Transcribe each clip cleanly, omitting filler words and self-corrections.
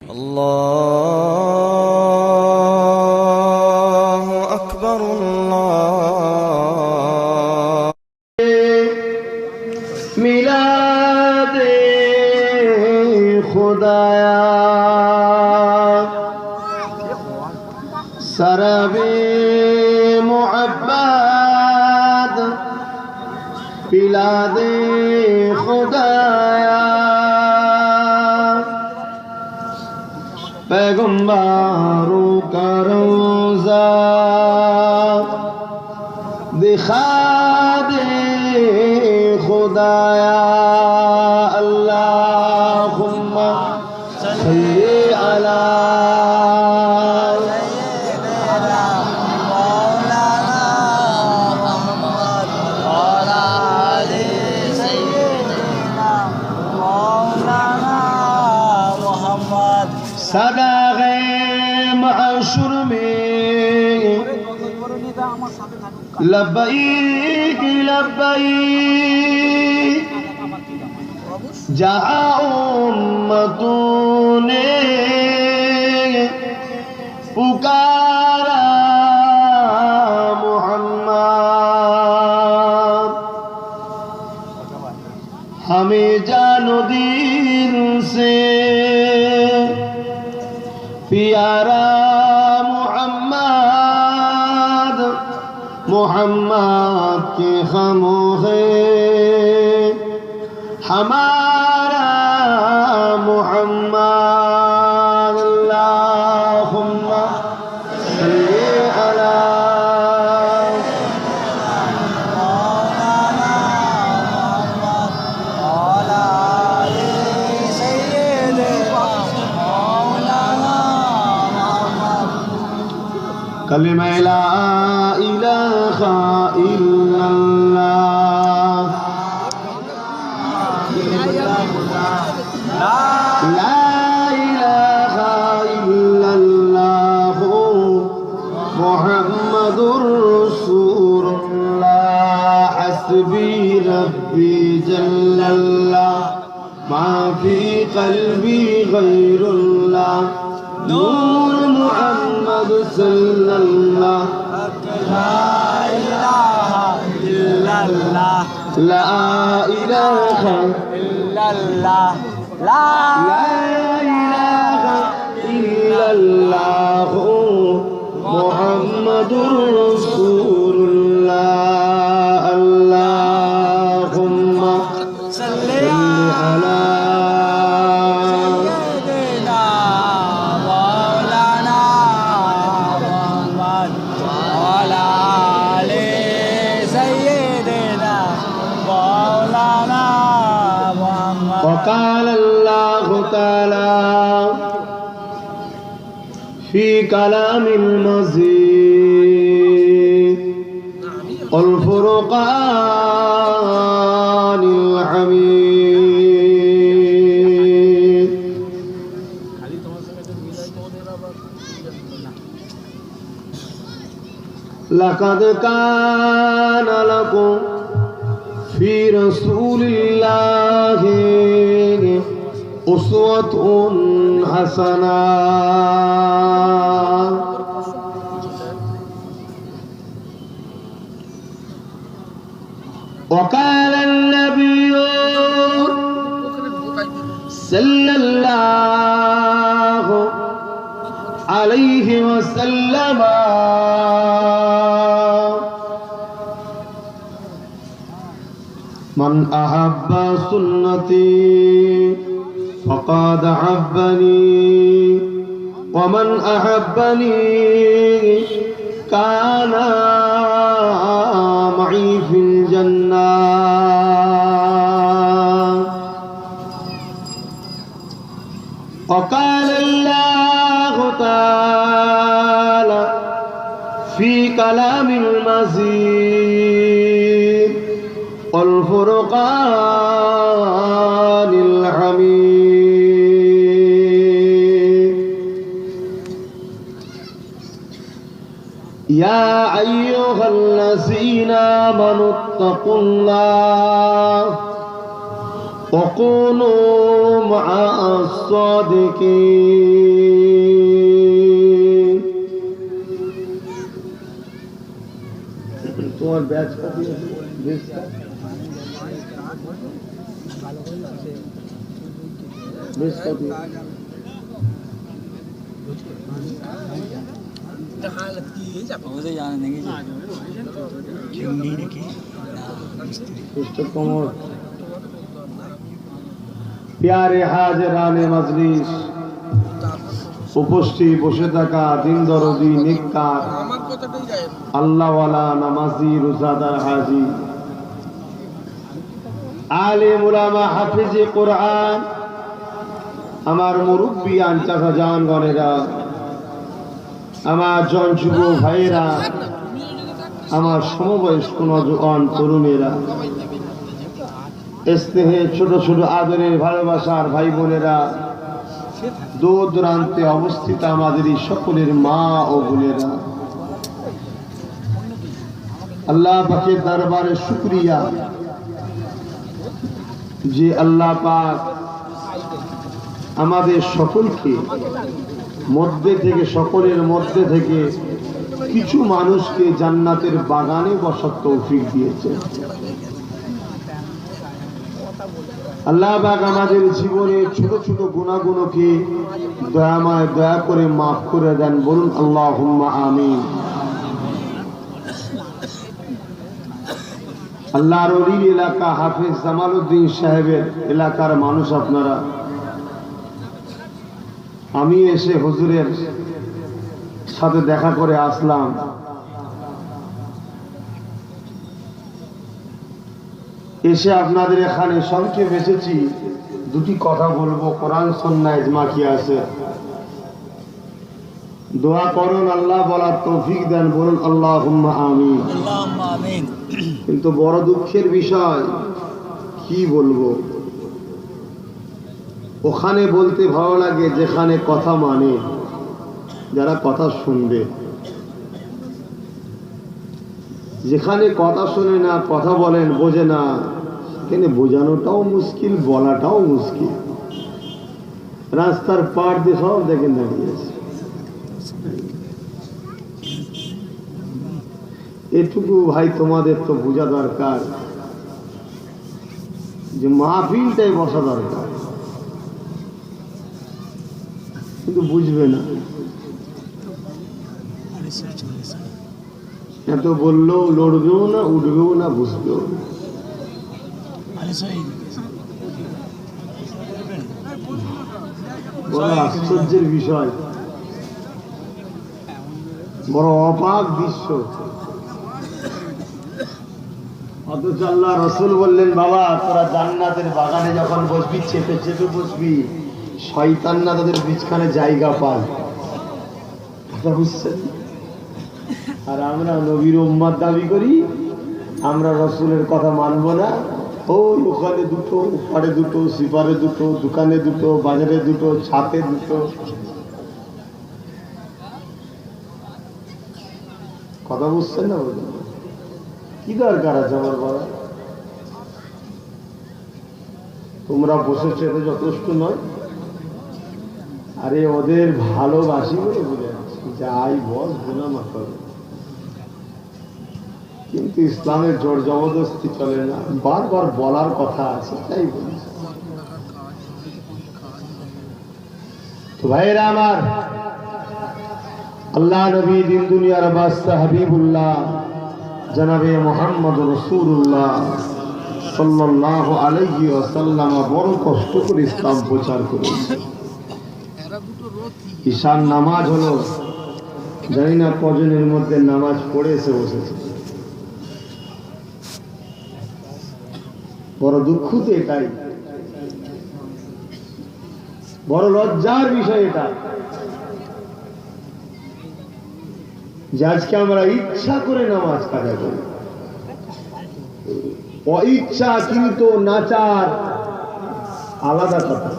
الله أكبر الله मिलाद खुदाया सरबे मुअब्बद पिलादे खुदाया पैगम्बरों का रोज़ा दिखा दे खुदाया अल्लाहुम्मा सल्ली अला सदाग़े महशर में लब्बैक लब्बैक जहाँ उम्मतों ने पुकारा मोहम्मद हमें जानो दिल से प्यारा मोहम्मद मोहम्मद के खामोखे हमारा मोहम्मद अल्लाहुम्मा सल्ली अला कलिमा ला इलाहा इल्लल्लाह ला इलाहा इल्लल्लाह मुहम्मदुर रसूलुल्लाह हस्बी रब्बी जल्लल्लाह मा फी क़ल्बी गैरुल्लाह नूर मुहम्मद सल्लल्लाह ला इलाहा इल्लल्लाह ला इलाहा इल्लल्लाह ला इलाहा इल्लल्लाह मुहम्मदुर रसूलुल्लाह अल्लाहुम्मा सल्ली अला وقال الله تعالى في كلام المزيد والفرقان الحميد لقد كان لكم في رسول الله أسوة حسنة وقال النبي صلى الله عليه وسلم من أحب سنتي فقد أحبني ومن أحبني كان معي في الجنة وقال الله تعالى في كلام المزيد والفرقان الحميد يا أيها الذين آمنوا اتقوا الله وكونوا مع الصادقين তোমার ব্যাচ কপি আছে বেশ কপি প্যারে হাজরানে মজলিস, উপস্থিত বসে থাকা দিন দরদি নেককার আল্লাহওয়ালা নামাজি রোজাদার হাজি আলেম উলামা হাফিজে কোরআন, আমার মুরব্বিয়ান চাচা জান গনেরা, আমার জন যুব ভাইয়েরা, আমার সমবয়স্ক নওজোয়ান তরুণেরা, স্নেহে ছোট ছোট আদরের ভালোবাসার ভাই বোনেরা, দূর দূরান্তে অবস্থিত আমাদের এই সকলের মা ও বোনেরা, আল্লাহ পাকের দরবারে শুকরিয়া যে আল্লাহ পাক আমাদের সকলকে মধ্যে থেকে, সকলের মধ্যে থেকে কিছু মানুষকে জান্নাতের বাগানে বসার তৌফিক দিয়েছে। আল্লাহ পাক আমাদের জীবনে ছোট ছোট গুনাহগুলোকে দয়াময় দয়া করে মাফ করে দেন, বলুন আল্লাহুম্মা আমিন। আল্লাহর ওলি এলাকা হাফেজ জামালউদ্দিন সাহেবের এলাকার মানুষ আপনারা, আমি এসে হুজুরের সাথে দেখা করে আসলাম। এসে আপনাদের এখানে সংক্ষেপ এসেছি, দুটি কথা বলবো। কোরআন সুন্নাহ ইজমা কি আছে, দোয়া করুন আল্লাহ বলার তৌফিক দেন, বলুন আল্লাহুম্মা আমিন। কিন্তু বড় দুঃখের বিষয়, কি বলবো, ওখানে বলতে ভালো লাগে যেখানে কথা মানে, যারা কথা শুনবে। যেখানে কথা শুনে না, কথা বলেন বোঝে না, সেখানে বোঝানোটাও মুশকিল, বলাটাও মুশকিল। রাস্তার পাড় দিয়ে সব দেখেন দাঁড়িয়েছে। এটুকু ভাই তোমাদের তো বোঝা দরকার যে মাহফিলটাই বসা দরকার, কিন্তু বুঝবে না। এত বললেও লড়বেও না, উঠবেও না, বুঝবেও না। বড় আশ্চর্যের বিষয়, বড় অবাক দৃশ্য। অথচ আল্লাহ রাসূল বললেন, বাবা তোরা জান্নাতের বাগানে যখন বসবি, চেপে চেপে বসবি, শয়তান না তাদের বিছখানে জায়গা পায়। কথা বুঝছেন? আর আমরা নবীর উম্মত দাবি করি, আমরা রাসূলের কথা মানব না। ওই ওখানে দুটো, ওপারে দুটো, সিপারে দুটো, দোকানে দুটো, বাজারে দুটো, ছাতে দুটো। কথা বুঝছেন না? কি দরকার আছে আমার বলা? তোমরা বসেছো এটা যথেষ্ট নয়? আরে ওদের ভালোবাসি বলে বুঝে যাই বস গুনাহ মাফ করো, কিন্তু ইসলামের জোর জবরদস্তি চলে না। বারবার বলার কথা আছে, তাই বলি। তো ভাইরা আমার, আল্লাহ নবী দিন দুনিয়ার বাদশা হাবিবুল্লাহ জনাবে মুহাম্মদ রাসূলুল্লাহ সাল্লাল্লাহু আলাইহি ওয়াসাল্লাম বড় কষ্ট করে ইসলাম প্রচার করেছে। ঈশার নামাজ হলো, জানি না কজনের মধ্যে নামাজ পড়ে এসে বসেছে। বড় দুঃখ তো এটাই, বড় লজ্জার বিষয় এটা যে আজকে আমরা ইচ্ছা করে নামাজ কাজা করি, অইচ্ছা কিন্তু নাচার আলাদা কথা,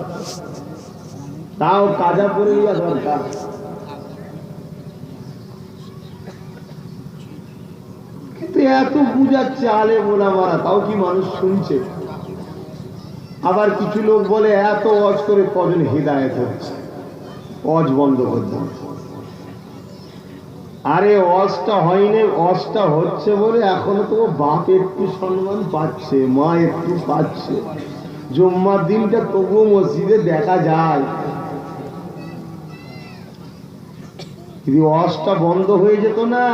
তাও কাজা করে নেওয়া দরকার। কিন্তু এত বুঝাচ্ছে আলেম ওলামারা, তাও কি মানুষ শুনছে? আবার কিছু লোক বলে এত ওয়াজ করে কজন হিদায়েত হচ্ছে, ওয়াজ বন্ধ করতে হবে। আরে অজটা হয়নি, অজটা হচ্ছে বলে এখনো তো বাপ একটু সম্মান পাচ্ছে, মা একটু পাচ্ছে, জুম্মার দিনটা তবুও মসজিদে দেখা যায়। যদি অজটা বন্ধ হয়ে যেত না,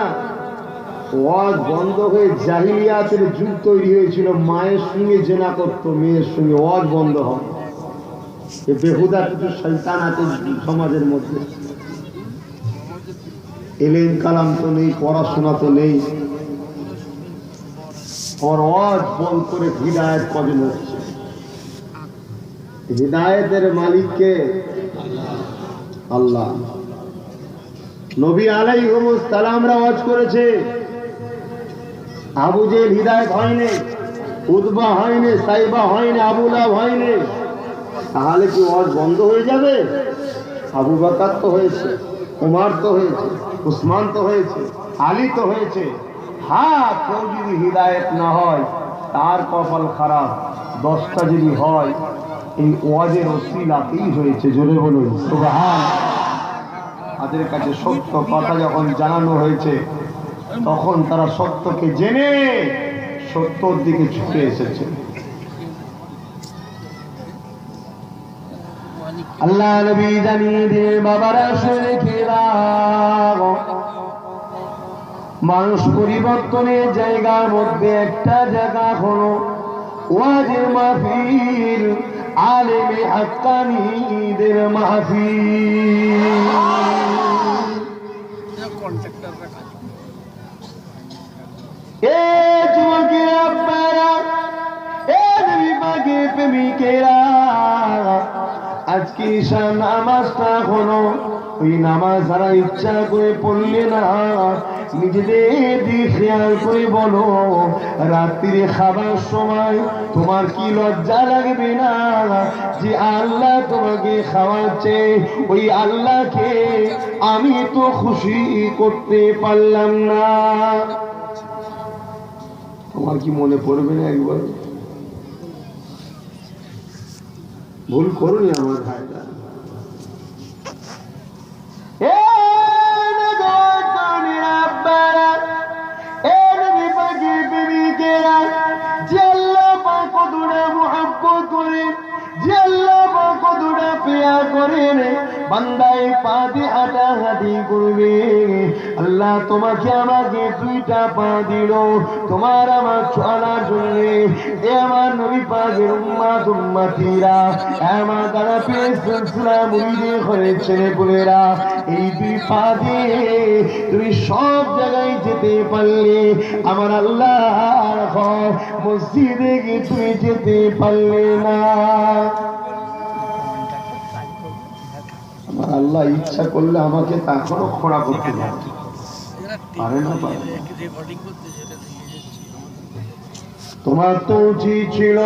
ওয়াজ বন্ধ হয়ে জাহিলিয়াতের যুগ তৈরি হয়েছিল, মায়ের সঙ্গে জেনা করতো মেয়ের সঙ্গে, ওয়াজ বন্ধ হয়। বেহুদা কিছু শয়তান আছে সমাজের মধ্যে, এলেম কালাম তো নেই, পড়াশোনা তো নেই, আর ওয়াজ বন্ধ করে হিদায়েত কজন হচ্ছে। হিদায়েতের মালিককে আল্লাহ। নবী আলাইহিস সালামরা ওয়াজ করেছে, আবু জেহেল হিদায়েত হয়নি, উতবা হয়নি, সাইবা হয়নি, আবু লাহাব হয়নি, তাহলে কি ওয়াজ বন্ধ হয়ে যাবে? আবু বকর তো হয়েছে, উমর তো হয়েছে, উসমান তো হয়েছে, আলী তো হয়েছে। হ্যাঁ, কেউ যদি হিদায়েত না হয় তার কপাল খারাপ, 10টা যদি হয় এই ওয়াজের ওসিলাতেই হয়েছে। জোরে বলুন সুবহান। তাদের কাছে সত্য কথা যখন জানানো হয়েছে তখন তারা সত্যকে জেনে সত্যর দিকে ছুটে এসেছে। আল্লাহ নবী জানিয়ে দিয়ে বাবারা শুনে খেলা, মানুষ পরিবর্তনের জায়গার মধ্যে একটা জায়গা হলো ওয়াজের মাহফিল, আলেমে হাক্কানীদের মাহফিল। এ যুবকেরা আপনারা, এ নবী পাকের প্রেমিকেরা, আজকে ঈশা নামাজটা হলো, ওই নামাজ যারা ইচ্ছা করে পড়লে না, নিজেদের দিকে খেয়াল করে বলো, রাত্রিরে খাবার সময় তোমার কি লজ্জা লাগবে না যে আল্লাহ তোমাকে খাওয়াচ্ছে, ওই আল্লাহকে আমি তো খুশি করতে পারলাম না? তোমার কি মনে পড়বে না একবার? ভুল করুনি আমার ভাইরা। বান্দায় পা দিয়ে হাঁটাহাঁটি করবে, আল্লাহ তোমাকে আমাকে 2টা পা দিল তোমার আমার চলার জন্য। এ আমার নবী পাকের উম্মত উম্মতিরা, আমার দ্বারা পেয়ে সিলসিলা মুরিদে হয়েছে বলেরা, এই 2 পা দিয়ে তুমি সব জায়গায় যেতে পারলে, আমার আল্লাহর ঘর মসজিদে গিয়ে তুমি যেতে পারলে না। আমার আল্লাহ ইচ্ছা করলে আমাকে এখনো খোঁড়া করতে পারে না, পারে না। তোমার তো উচিত ছিল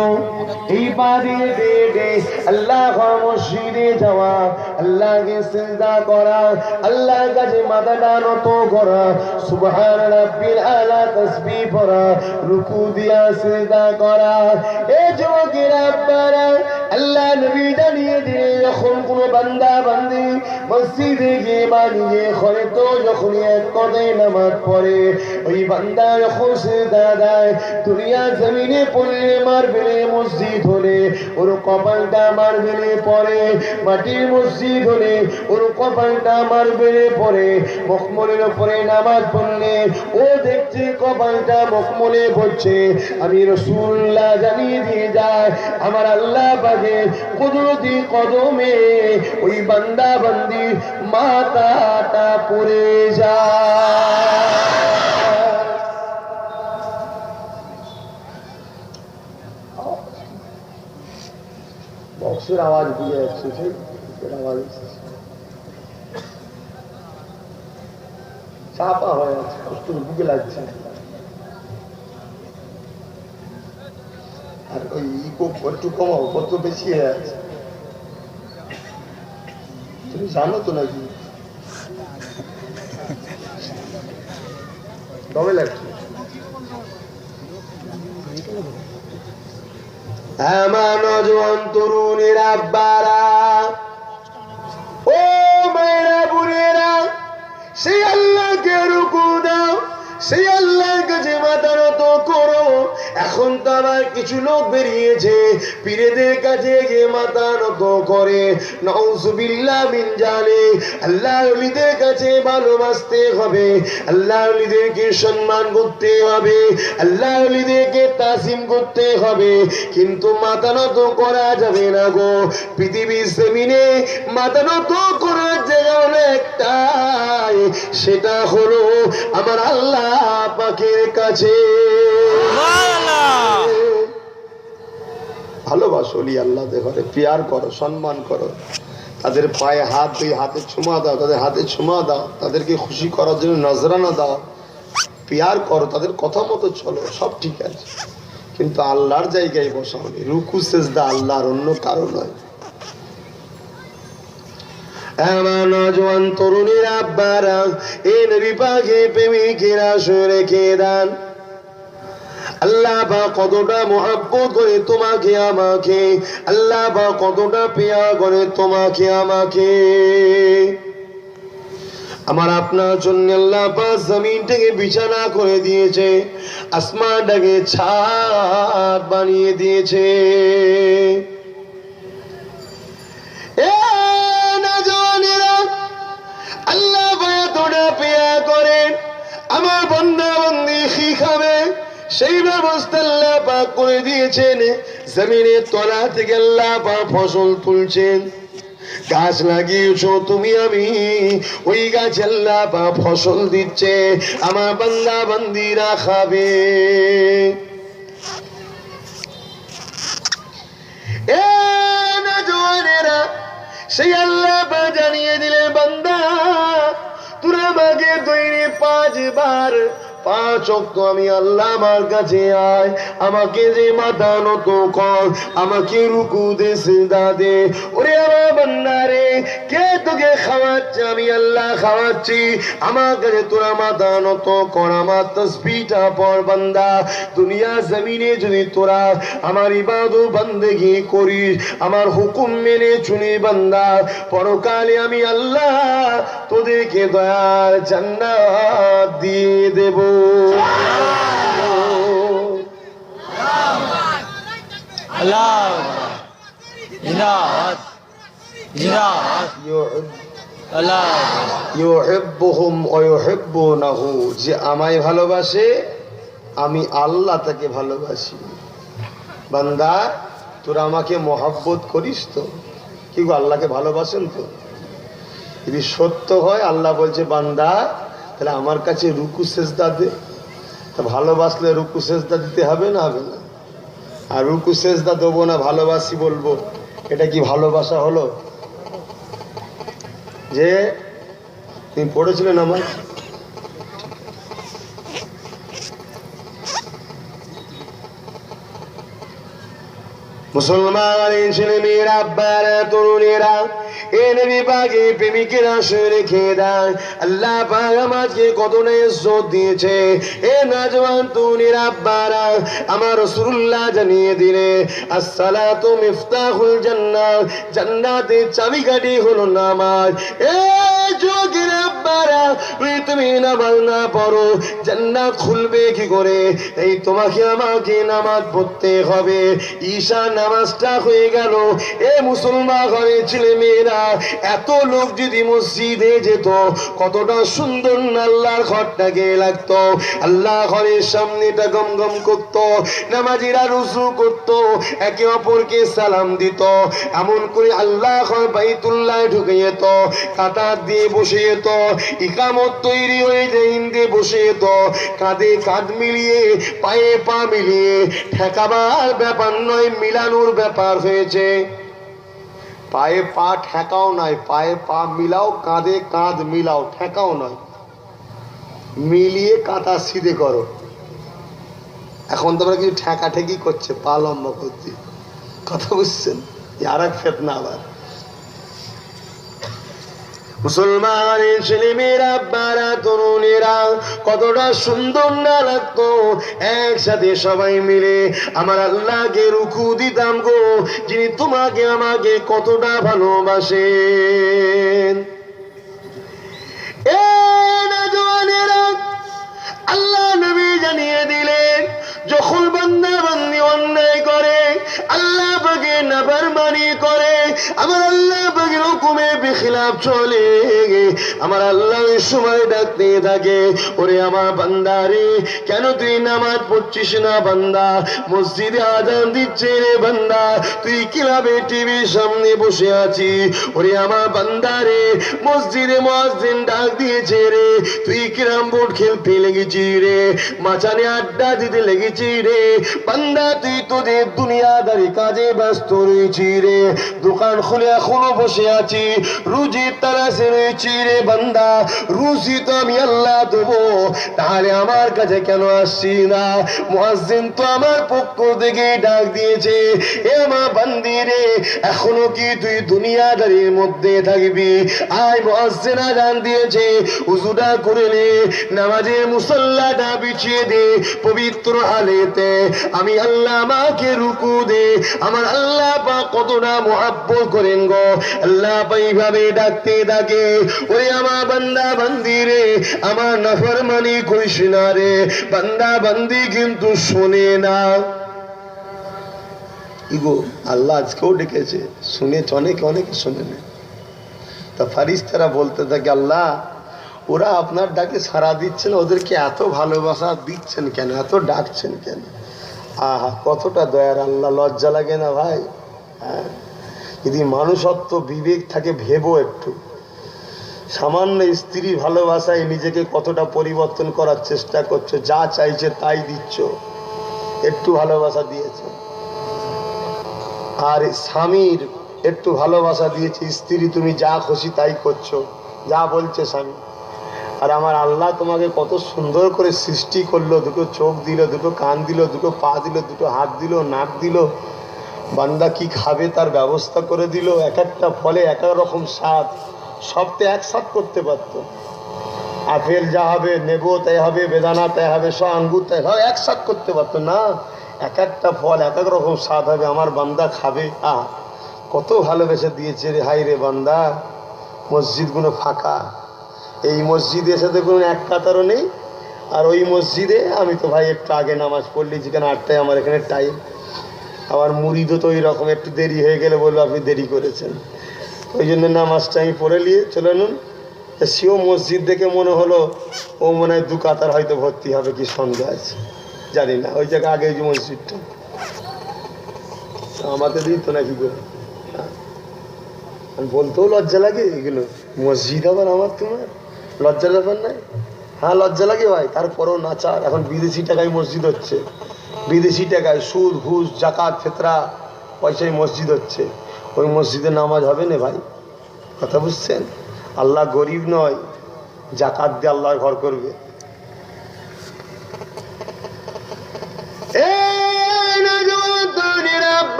এই বাড়ি বেডে আল্লাহ মসজিদে যাওয়া, আল্লাহকে সিজদা করা, আল্লাহর কাছে মাথাটা নত করা, সুবহান রাব্বিল আলা তাসবিহ পড়া, রুকু দিয়া সিজদা করা। এই যুবকেরা আপনারা, আল্লাহ নবী জানিয়ে দিলে, যখন কোনো বান্দা বান্দি মসজিদে গিয়ে বা নিজে ঘরে তো যখন এক কথায় নামাজ পড়ে, ওই বান্দা যখন সিজদা দেয়, দুনিয়া জমিনে পড়লে মারবেলে মসজিদ হলে ওর কপালটা মারবেলে পড়ে, মাটির মসজিদ হলে ওর কপালটা মারবেলে পড়ে, মখমলের উপরে নামাজ পড়লে ও দেখছে কপালটা মখমলে পড়ছে। আমি রাসূলুল্লাহ জানিয়ে দিয়ে যায়, আমার আল্লাহ পাকের কুদরতি কদমে ওই বান্দা বান্দি মাথাটা পড়ে যায়। বক্সের আওয়াজ দিয়ে যাচ্ছে, সেই আওয়াজ চাপা হয়ে আছে, কষ্ট বুকে লাগছে। আর ওই ইকো একটু কমাও, কত বেশি হয়ে আছে তুমি জানো তো নাকি? দমে লাগছে। আমার নজওয়ান তরুণেরা, আব্বারা, ও মেয়েরা, বুড়েরা, সেই আল্লাহকে সেই আল্লাহর কাছে মাথা নত করো। এখন তো আবার কিছু লোক বেরিয়েছে পীরেদের কাছে গিয়ে মাথা নত করে। নাউযুবিল্লাহ মিন যালিক। আল্লাহর ওলিদের কাছে ভালোবাসতে হবে, আল্লাহর ওলিদেরকে সম্মান করতে হবে, আল্লাহর ওলিদেরকে তাসিম করতে হবে, কিন্তু মাথা নত করা যাবে না গো। পৃথিবীর জমিনে মাথা নত করার জায়গা হলো একটাই, সেটা হলো আমার আল্লাহ পাকের কাছে। ভালোবাসো ওলি আল্লাহদের ঘরে, প্যার করো, সম্মান করো, তাদের পায়ে হাত দিয়ে হাতে ছোঁয়া দাও, তাদের হাতে ছোঁয়া দাও, তাদেরকে খুশি করার জন্য নজরানা দাও, প্যার করো, তাদের কথা মতো চলো, সব ঠিক আছে, কিন্তু আল্লাহর জায়গায় বসাও নি। রুকু সেজদা আল্লাহর, অন্য কারো নয়। আমার নজওয়ান তরুণীরা আব্বারা, এ নবী পাকের প্রেমিকেরা শুনে রেখে দেন, আল্লাহ বা কতটা মহব্বত করে তোমাকে আমাকে, আল্লাহ বা কতটা প্রিয় করে তোমাকে আমাকে। আমার আপনার জন্য আল্লাহ পাক জমিনটাকে বিছানা করে দিয়েছে, আসমানটাকে ছাদ বানিয়ে দিয়েছে। আল্লাহ এতটা প্রিয় করেন, আমার বান্দা বান্দি কি খাবে সেই ব্যবস্থা আল্লাহ পাক করে দিয়েছেন। জমিনের তলা থেকে আল্লাহ পাক ফসল তুলছেন, গাছ লাগিয়েছো তুমি আমি, ওই গাছ আল্লাহ পাক ফসল দিচ্ছে, আমার বান্দা বান্দিরা খাবে। এ নওজওয়ানেরা, সেই আল্লাহ পাক জানিয়ে দিলেন, বান্দা তোরা আমাকে দৈনিক 5 বার 5 ওয়াক্ত আমি আল্লাহ আমার কাছে আয়, আমাকে যে মাথা নত কর, আমাকে রুকু দে, সিজদা দে। ওরে আমার বান্দা রে, কে তোকে খাওয়াচ্ছে? আমি আল্লাহ খাওয়াচ্ছি, আমার কাছে তোরা মাথা নত কর, আমার তাসবিহটা পড়। বান্দা, দুনিয়া জমিনে যদি তোরা আমার ইবাদত বান্দেগি করিস, আমার হুকুম মেনে চলি বান্দা, পরকালে আমি আল্লাহ তোদেরকে দয়ার জান্নাত দিয়ে দেব। যে আমায় ভালোবাসে আমি আল্লাহ তাকে ভালোবাসি। বান্দা, তোরা আমাকে মহব্বত করিস তো? কি গো, আল্লাহকে ভালোবাসেন তো? যদি সত্য হয় আল্লাহ বলছে, বান্দা তাহলে আমার কাছে রুকু সেজদা দে। তা ভালোবাসলে রুকু সেজদা দিতে হবে না? হবে না। আর রুকু সেজদা দেবো না, ভালোবাসি বলবো, এটা কি ভালোবাসা হলো? যে তুমি পড়েছিলেন আমার মুসলমান ছেলে মেয়েরা, আব্বারা, তরুণেরা, এ নবী পাকের প্রেমিকেরা শুনে রেখে দেন, আল্লাহ পাক আমাকে কতটা ইজ্জত দিয়েছে। এ নওজওয়ান তরুণেরা, আব্বারা, আমার রাসূলুল্লাহ জানিয়ে দিলে, আসসালাতু মিফতাহুল জান্নাহ, জান্নাতের চাবিকাঠি হলো নামাজ। এ যুবকেরা, আব্বারা, তুমি নামাজ না পড়ো জান্নাত খুলবে কি করে? এই তোমাকে আমাকে নামাজ পড়তে হবে। ঈশা নামাজটা হয়ে গেল। এ মুসলমান ঘরের ছেলে মেয়েরা, এত লোক যদি মসজিদে যেত, কতটা সুন্দর আল্লাহর ঘরটাকে লাগতো। আল্লাহ ঘরের সামনেটা গম গম করত, নামাজিরা রুজু করত, একে অপরকে সালাম দিত, এমন করে আল্লাহ ঘর বাইতুল্লাহ ঢুকে যেত, কাতার দিয়ে বসে যেত, ইকামত তৈরি হয়ে দিয়ে বসে যেত, কাঁধে কাঁধ মিলিয়ে, পায়ে পা মিলিয়ে, ঠেকাবার ব্যাপার নয়, মিলানোর ব্যাপার হয়েছে। পায়ে পা ঠেকাও নয়, পায়ে পা মিলাও, কাঁধে কাঁধ মিলাও, ঠেকাও নয়, মিলিয়ে কাঁথা সিধে করো। এখন তোমরা কিছু ঠেকা ঠেকি করছে, পা লম্বা করছে, কথা বুঝছেন? আর এক ফেতনা আবার। মুসলমানের ছেলে মেয়েরা, আব্বারা, তরুণেরা, কতটা সুন্দর না লাগতো একসাথে সবাই মিলে আমার আল্লাহকে রুকু দিতাম গো, যিনি তোমাকে আমাকে কতটা ভালোবাসেন। এ নওজওয়ানেরা, আল্লাহ নবী জানিয়ে দিলেন, যখন বান্দা বান্দি অন্যায় করে, আল্লাহ পাকের নাফরমানি করে, আমার আল্লাহ পাকের হুকুমে বেখিলাফ চলে, আমার আল্লাহ ওই সময় ডাকতে থাকে, ওরে আমার বান্দা রে, কেন তুই নামাজ পড়ছিস না বান্দা? মসজিদে আযান দিচ্ছে রে বান্দা, তুই ক্লাবে টিভির সামনে বসে আছিস। ওরে আমার বান্দা রে, মসজিদে মুয়াজ্জিন ডাক দিয়েছে রে, তুই ক্যারাম বোর্ড খেলতে লেগেছি রে, মাচানে আড্ডা দিতে লেগেছি রে বান্দা, তুই তোদের দুনিয়াদারি কাজে ব্যস্ত রয়েছি রে, দোকান খুলে এখনো বসে আছি, রুজির তালাশে রয়েছি রে বান্দা, রুজি তো আমি আল্লাহ দেবো, তাহলে আমার কাছে কেন আসছি না? মুয়াজ্জিন তো আমার পক্ষ থেকে ডাক দিয়েছে, এ আমার বান্দি রে, এখনো কি তুই দুনিয়াদারির মধ্যে থাকবি? আয়, মুয়াজ্জিন আযান দিয়েছে, উযুটা করে নে, নামাজের মুসাল্লাটা বিছিয়ে দে, পবিত্র হালেতে আমি আল্লাহ আমাকে রুকু দে। আমার আল্লাহ পাক কতটা মুহাব্বত করেন গো, আল্লাহ পাক এইভাবে ডাকতে থাকে, ওরে আমার বান্দা বান্দি রে, আমার নাফরমানি করিস না রে। বান্দা বান্দি কিন্তু শোনে না। ইগো আল্লাহ আজকেও ডেকেছে, শুনে অনেকে অনেকে শোনে না। তা ফারিস্তারা বলতে থাকে, আল্লাহ ওরা আপনার ডাকে সাড়া দিচ্ছেন, ওদেরকে এত ভালোবাসা দিচ্ছেন কেন, এত ডাকছেন কেন? আহা, কতটা দয়ার আল্লাহ, লজ্জা লাগে না ভাই? হ্যাঁ, যদি মানুষত্ব বিবেক থাকে ভেবো একটু, সামান্য স্ত্রী ভালোবাসায় নিজেকে কতটা পরিবর্তন করার চেষ্টা করছো, যা চাইছে তাই দিচ্ছ, একটু ভালোবাসা দিয়েছে। আর স্বামীর একটু ভালোবাসা দিয়েছে, স্ত্রী তুমি যা খুশি তাই করছো, যা বলছে স্বামী। আর আমার আল্লাহ তোমাকে কত সুন্দর করে সৃষ্টি করলো, দুটো চোখ দিল, দুটো কান দিল, দুটো পা দিল, দুটো হাত দিল, নাক দিল, বান্দা কি খাবে তার ব্যবস্থা করে দিল, এক একটা ফলে এক এক রকম স্বাদ, সব তো একসাথ করতে পারতো। আপেল যা হবে, নেবো তাই হবে, বেদানা তাই হবে, সব আঙ্গুর তাই হবে, একসাথ করতে পারতো না। এক একটা ফল এক এক রকম স্বাদ হবে, আমার বান্দা খাবে। কত ভালোবেসে দিয়েছে রে, হাই রে বান্দা। মসজিদগুলো ফাঁকা, এই মসজিদে এসে দেখুন এক কাতারও নেই, আর ওই মসজিদে আমি তো ভাই একটু আগে নামাজ পড়লি, যেখানে 8টায় আমার এখানে টাইম, আবার মুরিদও তো ওই রকম, একটু দেরি হয়ে গেলে বলবো আপনি দেরি করেছেন, ওই জন্য নামাজটা আমি পড়ে নিয়ে চলে নুন। সেও মসজিদ দেখে মনে হলো ও মনে হয় 2 কাতার হয়তো ভর্তি হবে, কি সন্দেহ আছে জানি না, ওই জায়গায় আগে যে মসজিদটা আমাদের দিই তো নাকি গো, বলতেও লজ্জা লাগে এগুলো, মসজিদ আবার আমার তোমার, লজ্জার ব্যাপার নাই? হ্যাঁ লজ্জা লাগে ভাই, তারপরেও নাচার। এখন বিদেশি টাকায় মসজিদ হচ্ছে, বিদেশি টাকায় সুদ ঘুষ জাকাত ফেতরা পয়সায় মসজিদ হচ্ছে, ওই মসজিদে নামাজ হবে না ভাই? কথা বুঝছেন? আল্লাহ গরিব নয়, জাকাত দিয়ে আল্লাহর ঘর করবে।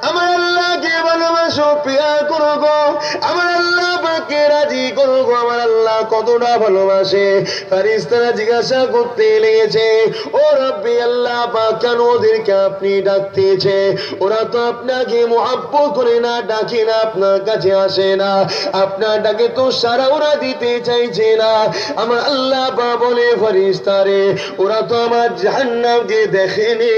আমার আল্লাহকে ভালোবাসো, প্রিয় করো গো, আমার আল্লাহ পাকে রাজি করো গো, আমার আল্লাহ কতটা ভালোবাসে। ফেরেশতারা জিজ্ঞাসা করতে লেগেছে, ও রব্বি আল্লাহ পাক, কেন ওদেরকে আপনি ডাকতেছে? ওরা তো আপনাকে মুহাব্বত করে না, ডাকে না, আপনার কাছে আসে না, আপনার ডাকে তো সারা ওরা দিতে চাইছে না। আমার আল্লাহ পাক বলে, ফেরেশতারে ওরা তো আমার জাহান্নামকে দেখেনি,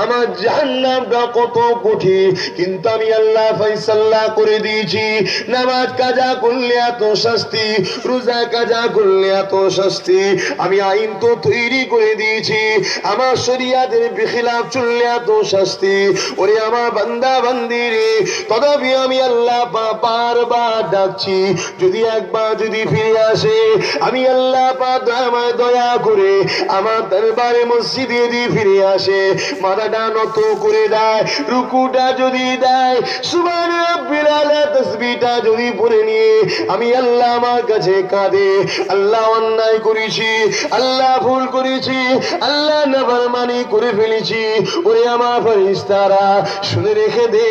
আমার জাহান্নামটা কত কঠিন, কিন্তু আমি আল্লাহ ফয়সালা করে দিয়েছি, নামাজ কাজা করলে এত শাস্তি, রোজা কাজা করলে এত শাস্তি, আমি আইন তো তৈরি করে দিয়েছি, আমার শরিয়াতের বিখিলাফ চললে এত শাস্তি। ওরে আমার বান্দা বান্দিরে, তথাপি আমি আল্লাহ বারবার ডাকছি, যদি একবার যদি ফিরে আসে, আমি আল্লাহ পাক আমায় দয়া করে আমার দরবারে মসজিদে যদি ফিরে আসে, মাথাটা নত করে দেয়, রুকুটা যদি দেয়, সুবহান রাব্বিল আলা তাসবিহটা যদি পড়ে নিয়ে আমি আল্লাহ আমার কাছে কাঁদে, আল্লাহ অন্যায় করেছি, আল্লাহ ভুল করেছি, আল্লাহ নাফরমানি করে ফেলেছি, ওরে আমার ফেরেশতারা শুনে রেখে দে,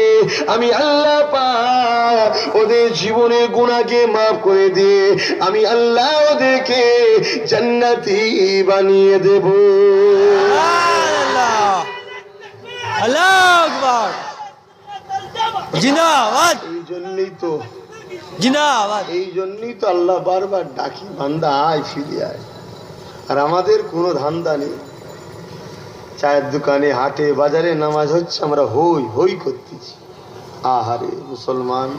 আমি আল্লাহ পাক ওদের জীবনে গুনাহকে মাফ করে দিয়ে আমি আল্লাহ ওদেরকে জান্নাতি বানিয়ে দেব। আল্লাহু আকবার, জিন্দাবাদ। এই জন্যই তো, জিন্দাবাদ। এই জন্যই তো আল্লাহ বারবার ডাকি, বান্দা আয়, ফিরে আয়। আর আমাদের কোনো ধান্দা নেই। চায়ের দোকানে, হাটে, বাজারে নামাজ হচ্ছে, আমরা হই হই করতেছি। আহারে মুসলমান,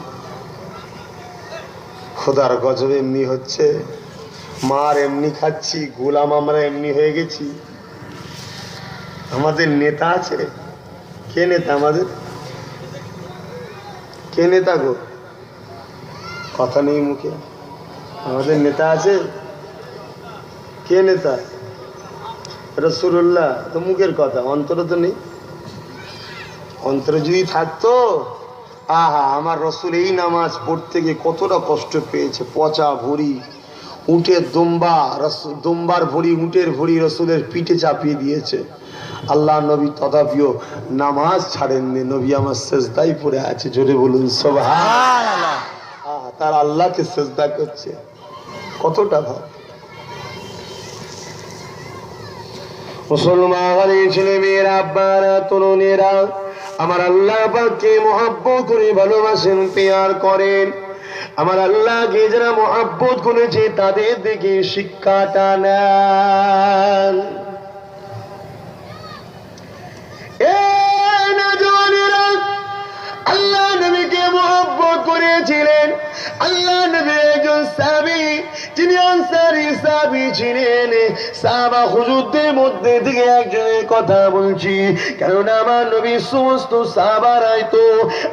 খোদার গজব এমনি হচ্ছে, মার এমনি খাচ্ছি, গোলাম আমরা এমনি হয়ে গেছি। আমাদের নেতা আছে? কে নেতা আমাদের? কে নেতা গো? কথা নেই মুখে। আমাদের নেতা আছে? কে নেতা? রাসূলুল্লাহ। তো মুখের কথা, অন্তরে তো নেই। অন্তরে যদি থাকতো, আহা আমার রসুল এই নামাজ পড়তে গিয়ে কতটা কষ্ট পেয়েছে। পচা ভুঁড়ি, উটের দুম্বার ভুঁড়ি, উটের ভুঁড়ি রসুলের পিঠে চাপিয়ে দিয়েছে। আল্লাহ নবী তথাপিও নামাজ ছাড়েননি। নবী আমার সেজদায় পড়ে আছে, জোরে বলুন সুবহানাল্লাহ। তার আল্লাহকে সেজদা করছে, কতটা ভাব। মুসলমান ছেলে মেয়েরা, আব্বারা, তরুণেরা, আমার আল্লাহ পাককে মহব্বত করে ভালোবাসেন, পেয়ার করেন। আমার আল্লাহকে যারা মহব্বত করেছে তাদের দিকে শিক্ষাটা নেন। আল্লাহ নবীকে মহব্বত করেছিলেন। আল্লাহ নবীর একজন সাহাবী, যিনি আনসারী সাহাবী ছিলেন। সাহাবা হুজুরদের মধ্যে থেকে একজনের কথা বলছি, কারণ আমার নবীর সমস্ত সাহাবারাই তো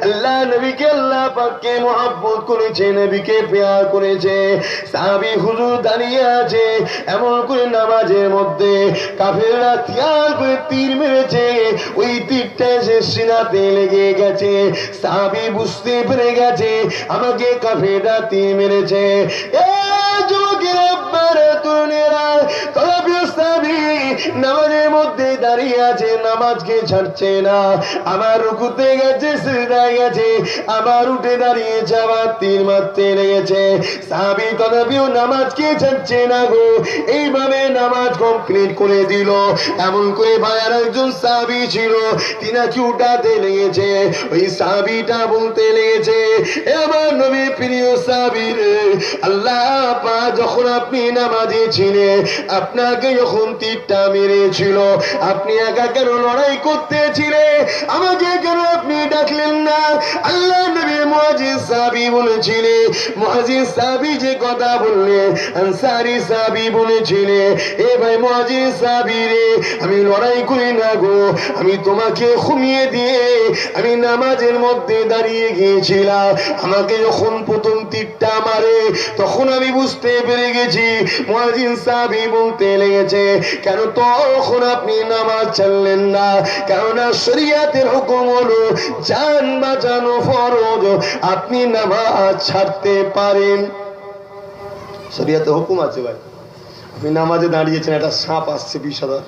আল্লাহ নবীকে, আল্লাহ পাককে মহব্বত করেছে, নবীকে প্যার করেছে। সাহাবী হুজুর দাঁড়িয়ে আছে, এমন করে নামাজের মধ্যে কাফেররা তিয়ার করে তীর মেরেছে, ওই তীরটা এসে সিনাতে লেগে গেছে। সাহাবী বুঝতে পেরে গেছে আমাকে কাফেররা তীর মেরেছে। নামাজের মধ্যে দাঁড়িয়ে আছে, নামাজকে ছাড়ছে না। আবার রুকুতে গেছে, সিজদায় গেছে, আবার উঠে দাঁড়িয়েছে, আবার তীর মারতে লেগেছে। সাহাবী তথাপিও নামাজকে ছাড়ছে না গো। এইভাবে নামাজ কমপ্লিট করে দিল। এমন করে ভাইয়ার একজন সাহাবী ছিল, তিনাকে উঠাতে লেগেছে। ওই সাহাবীটা বলতে লেগেছে, এবার নবী প্রিয় সাহাবী রে, আল্লাহ পাক যখন আপনি নামাজে ছিলেন, আপনাকে যখন তীরটা মেরেছিল, আপনি একা কেন লড়াই করতেছিলেন? আমাকে কেন আপনি ডাকলেন না? আল্লাহ নবী মুয়াজ্জিজ সাহাবী বলেছিলেন, মুয়াজ্জিজ সাহাবী যে কথা বললেন, আনসারী সাহাবী বলেছিলেন, এ ভাই মুয়াজ্জিজ সাহাবী রে, আমি লড়াই করি না গো, আমি তোমাকে ঘুমিয়ে দিয়ে আমি নামাজের মধ্যে দাঁড়িয়ে গিয়েছিলাম। আমাকে যখন প্রথম তীরটা মারে, তখন আমি বুঝতে পেরে গেছি। মুয়াজ্জিজ সাহাবী বলতে লেগেছে, কেন তখন আপনি নামাজ ছাড়লেন না? কেননা শরীয়তের হুকুম হলো জান বাঁচানো ফরজ, আপনি নামাজ ছাড়তে পারেন। শরীয়তে হুকুম আছে ভাই, আপনি নামাজে দাঁড়িয়েছেন, একটা সাপ আসছে বিষধর,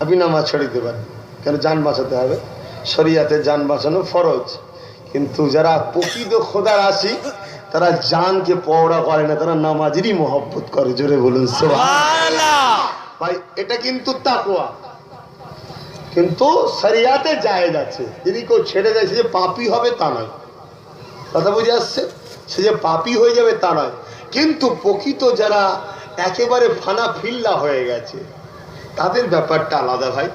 আপনি নামাজ ছেড়ে দিতে পারেন, কেন জান বাঁচাতে হবে, শরীয়তে জান বাঁচানো ফরজ। কিন্তু যারা প্রকৃত খোদার আশিক, তারা জানকে পওড়া করে না, তারা নামাজেরই মহব্বত করে, জোরে বলুন সুবহানাল্লাহ। ভাই এটা কিন্তু তাকওয়া, কিন্তু শরিয়াতে জায়েজ আছে। যদি কেউ ছেড়ে দেয় সে যে পাপী হবে তা নয়, কথা বুঝে আসছে? সে যে পাপী হয়ে যাবে তা নয়। কিন্তু প্রকৃত যারা একেবারে ফানা ফিল্লা হয়ে গেছে, তাদের ব্যাপারটা আলাদা ভাই।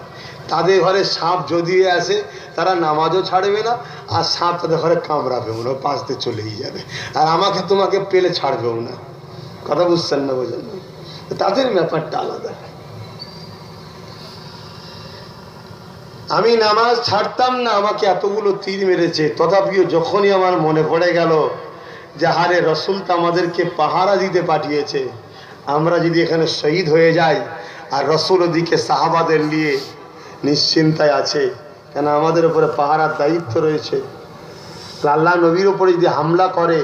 তাদের ঘরে সাপ যদি আসে, তারা নামাজও ছাড়বে না, আর সাপ তাদের ঘরে কামড়াবেও না, পাশতে চলেই যাবে, আর আমাকে তোমাকে পেলে ছাড়বেও না। কথা বুঝছেন না? বোঝেন? তাদের ব্যাপারটা আলাদা। আমি নামাজ ছাড়তাম না, আমাকে এতগুলো তীর মেরেছে, তথাপিও যখনই আমার মনে পড়ে গেল যে হারে রসুল তো আমাদেরকে পাহারা দিতে পাঠিয়েছে, আমরা যদি এখানে শহীদ হয়ে যাই, আর রসুল ওদিকে সাহাবাদের নিয়ে নিশ্চিন্তায় আছে, কেন আমাদের উপরে পাহারার দায়িত্ব রয়েছে। আল্লাহ নবীর উপরে যদি হামলা করে,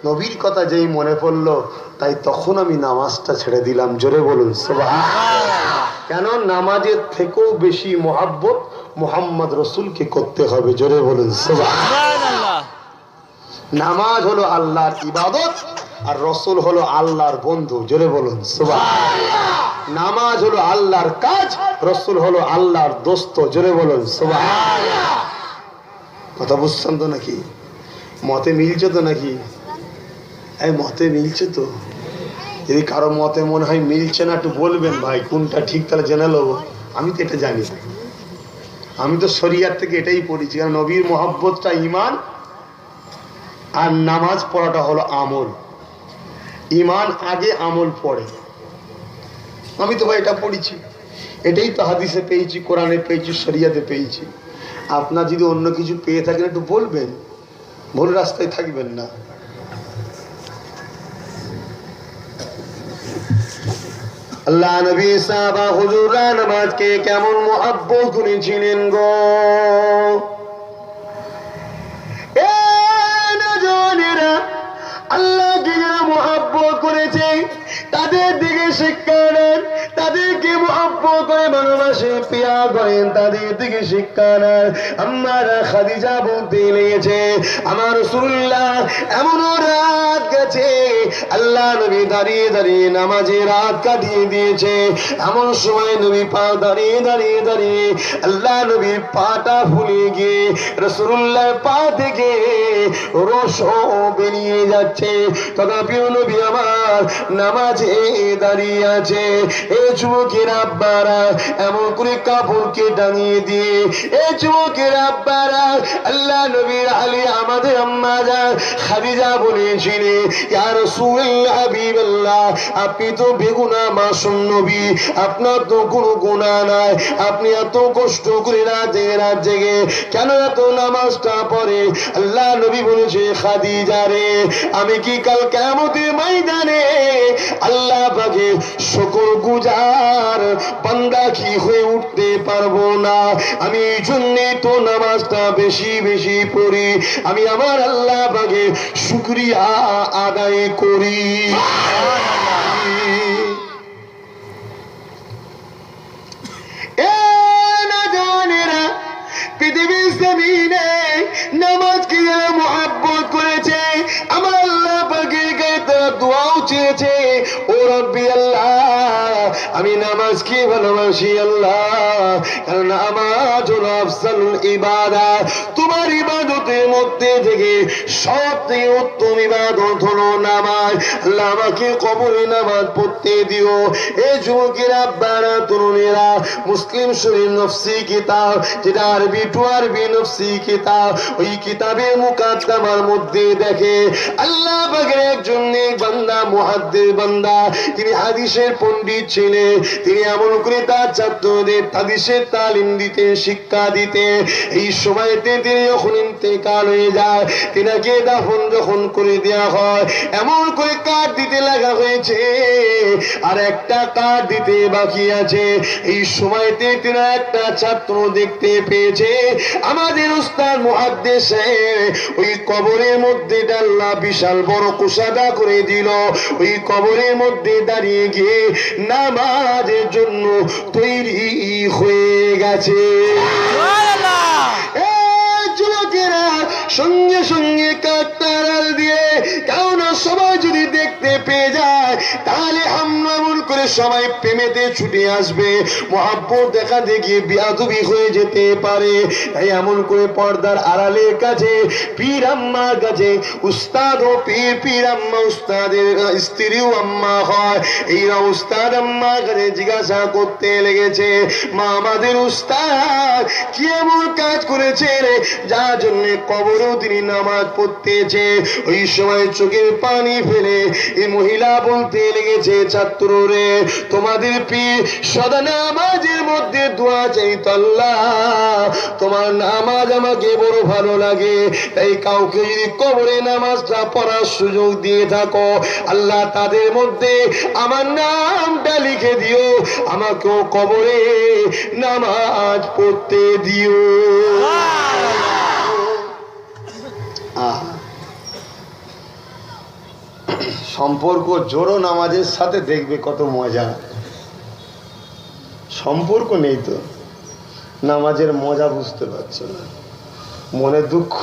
নবীর কথা যেই মনে পড়লো, তাই তখন আমি নামাজটা ছেড়ে দিলাম, জোরে বলুন সুবহানাল্লাহ। কেন? নামাজের থেকেও বেশি মহাব্বত মুহাম্মদ রসুলকে করতে হবে, জোরে বলুন সুবহানাল্লাহ। নামাজ হলো আল্লাহর ইবাদত, আর রসুল হলো আল্লাহর বন্ধু, জোরে বলুন সুবহানাল্লাহ। নামাজ হলো আল্লাহর কাজ, রসুল হলো আল্লাহর দোস্ত, জোরে বলুন সুবহানাল্লাহ। কথা বুঝছেন তো নাকি? মতে মিলছে তো নাকি? এই মতে মিলছে তো? যদি কারো মতে মনে হয় মিলছে না একটু বলবেন ভাই কোনটা ঠিক, তাহলে জেনে নেবো। আমি তো এটা জানি, আমি তো শরিয়াত থেকে এটাই পড়েছি। কারণ নবীর মহব্বতটা ঈমান আর নামাজ পড়াটা হলো আমল। ঈমান আগে, আমল পড়ে। আমি তো ভাই এটা পড়েছি, এটাই তো হাদিসে পেয়েছি, কোরআনে পেয়েছি, শরিয়াতে পেয়েছি। আপনার যদি অন্য কিছু পেয়ে থাকেন একটু বলবেন, ভুল রাস্তায় থাকবেন না। আল্লাহ নবী সাহাবা হুজুররা নামাজকে কেমন মুহাব্বত করেছিলেন গো। এ নওজওয়ানেরা, আল্লাহকে যারা মুহাব্বত করেছে তাদের দিকে শিক্ষা নেন, তাদেরকে মুহাব্বত করে ভালোবাসে, পিয়া করেন, তাদের দিকে শিক্ষা নেন। আম্মারা খাদিজা বলতে লেগেছে, আমার রাসূলুল্লাহ এমন রাত গেছে, আল্লাহ নবী দাঁড়িয়ে দাঁড়িয়ে নামাজে রাত কাটিয়ে দিয়েছে। এমন সময় নবী পা দাঁড়িয়ে দাঁড়িয়ে দাঁড়িয়ে আল্লাহ নবীর পাটা ফুলে গিয়ে রাসূলুল্লাহ পা থেকে রস বেরিয়ে যাচ্ছে। তথাপিও নবী আমার নামাজে দাঁড়িয়ে আছে। এ যুবকের আব্বারা এমন করে কাপড়কে টানিয়ে দিয়ে, এ যুবকের আব্বারা, আল্লাহ নবীর আলী আমাদের আম্মা জান খাদিজা বলেছিলেন, ইয়া রাসূলুল্লাহ হাবিবাল্লাহ, আপনি তো বেগুনা মাসুম নবী, আপনার তো কোনো গুনাহ নাই, আপনি এত কষ্ট করে রাত জেগে কেন এত নামাজটা পড়ে? আল্লাহ নবী বলেছে, খাদিজা রে, আমি কি কাল কিয়ামতের ময়দানে আল্লাহ পাকে শুকর গুজার বান্দা কি হয়ে উঠতে পারবো না? আমি এই জন্যে তো নামাজটা বেশি বেশি পড়ি, আমি আমার আল্লাহ পাকে শুকরিয়া আদায় করি। পৃথিবীর জমিনে নামাজকে যারা মুহাব্বত করেছে, আমার আল্লাহ পাকের কাছে তারা দোয়াও চেয়েছে, ও রব্বি আল্লাহ, আমি নামাজকে ভালোবাসি আল্লাহ, কারণ নামাজ হলো আফজালুল ইবাদত। তোমার ইবাদতের মধ্যে থেকে সবথেকে উত্তম ইবাদত হলো নামাজ। আল্লাহ আমাকে কবরে নামাজ পড়তে দিও। এই যুবকের আব্বারা, তরুণেরা, মুসলিম শরীফ নফসি কিতাব, যেটা আরবি টু আরবি নফসি কিতাব, ওই কিতাবের মুকাদ্দামার মধ্যে দেখে আল্লাহ পাকের একজন নেক বান্দা, মুহাদ্দিস বান্দা, তিনি হাদিসের পণ্ডিত ছিলেন। তিনি এমন করে তার ছাত্রদের হাদিসের তালিম দিতে, শিক্ষা দিতে। এই সময়তে তিনি যখন ইন্তেকাল হয়ে যায়, তিনাকে দাফন যখন করে দেওয়া হয়, এমন করে কাঠ দিতে লাগা হয়েছে, আর একটা কাঠ দিতে বাকি আছে। এই সময়তে তিনি একটা ছাত্র দেখতে পেয়েছে, আমাদের উস্তাদ মুহাদ্দিস ওই কবরের মধ্যে আল্লাহ বিশাল বড় কুশাদা করে দিল, ওই কবরের মধ্যে দাঁড়িয়ে গিয়ে নামাজের জন্য তৈরি হয়ে গেছে। যুবকেরা সঙ্গে সঙ্গে কাঠটা আড়াল দিয়ে, কারণ সবাই যদি দেখতে পেয়ে যায় তাহলে আমরা এমন করে সবাই প্রেমেতে ছুটে আসবে, মুহাব্বত দেখা দেখিয়ে বিয়াদবি হয়ে যেতে পারে। তাই এমন করে পর্দার আড়ালের কাছে, পীর আম্মার কাছে, উস্তাদ ও পীর, পীর আম্মা উস্তাদের স্ত্রীও আম্মা হয়, এইরা উস্তাদ আম্মার কাছে জিজ্ঞাসা করতে লেগেছে, মা আমাদের উস্তাদ কি এমন কাজ করেছে রে যার জন্য কবরেও তিনি নামাজ পড়তেছে? ওই সময় চোখের পানি ফেলে এই মহিলা বলতে লেগেছে, ছাত্র রে, তোমাদের পীর সদা নামাজের মধ্যে দোয়া চাইতো, আল্লাহ তোমার নামাজ আমাকে বড় ভালো লাগে, তাই কাউকে যদি কবরে নামাজটা পড়ার সুযোগ দিয়ে থাকো, আল্লাহ তাদের মধ্যে আমার নামটা লিখে দিও, আমাকেও কবরে নামাজ পড়তে দিও। সম্পর্ক জোড়ো নামাজের সাথে, দেখবে কত মজা। সম্পর্ক নেই তো নামাজের মজা বুঝতে পারছো না। মনে দুঃখ,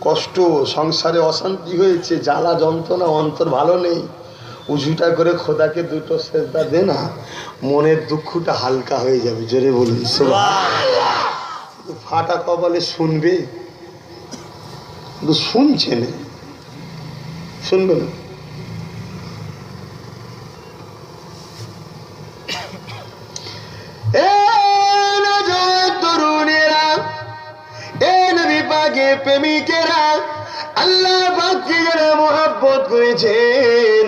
কষ্ট, সংসারে অশান্তি হয়েছে, জ্বালা যন্ত্রণা, অন্তর ভালো নেই, উঁচুটা করে খোদাকে দুটো সেজদা দে না, মনের দুঃখটা হালকা হয়ে যাবে। জোরে বলুন সুবহানাল্লাহ। ফাটা কপালে শুনবে, শুনছে না, শুনবে না। প্রেমিকেরা আল্লাহ পাককে যারা মহব্বত করেছেন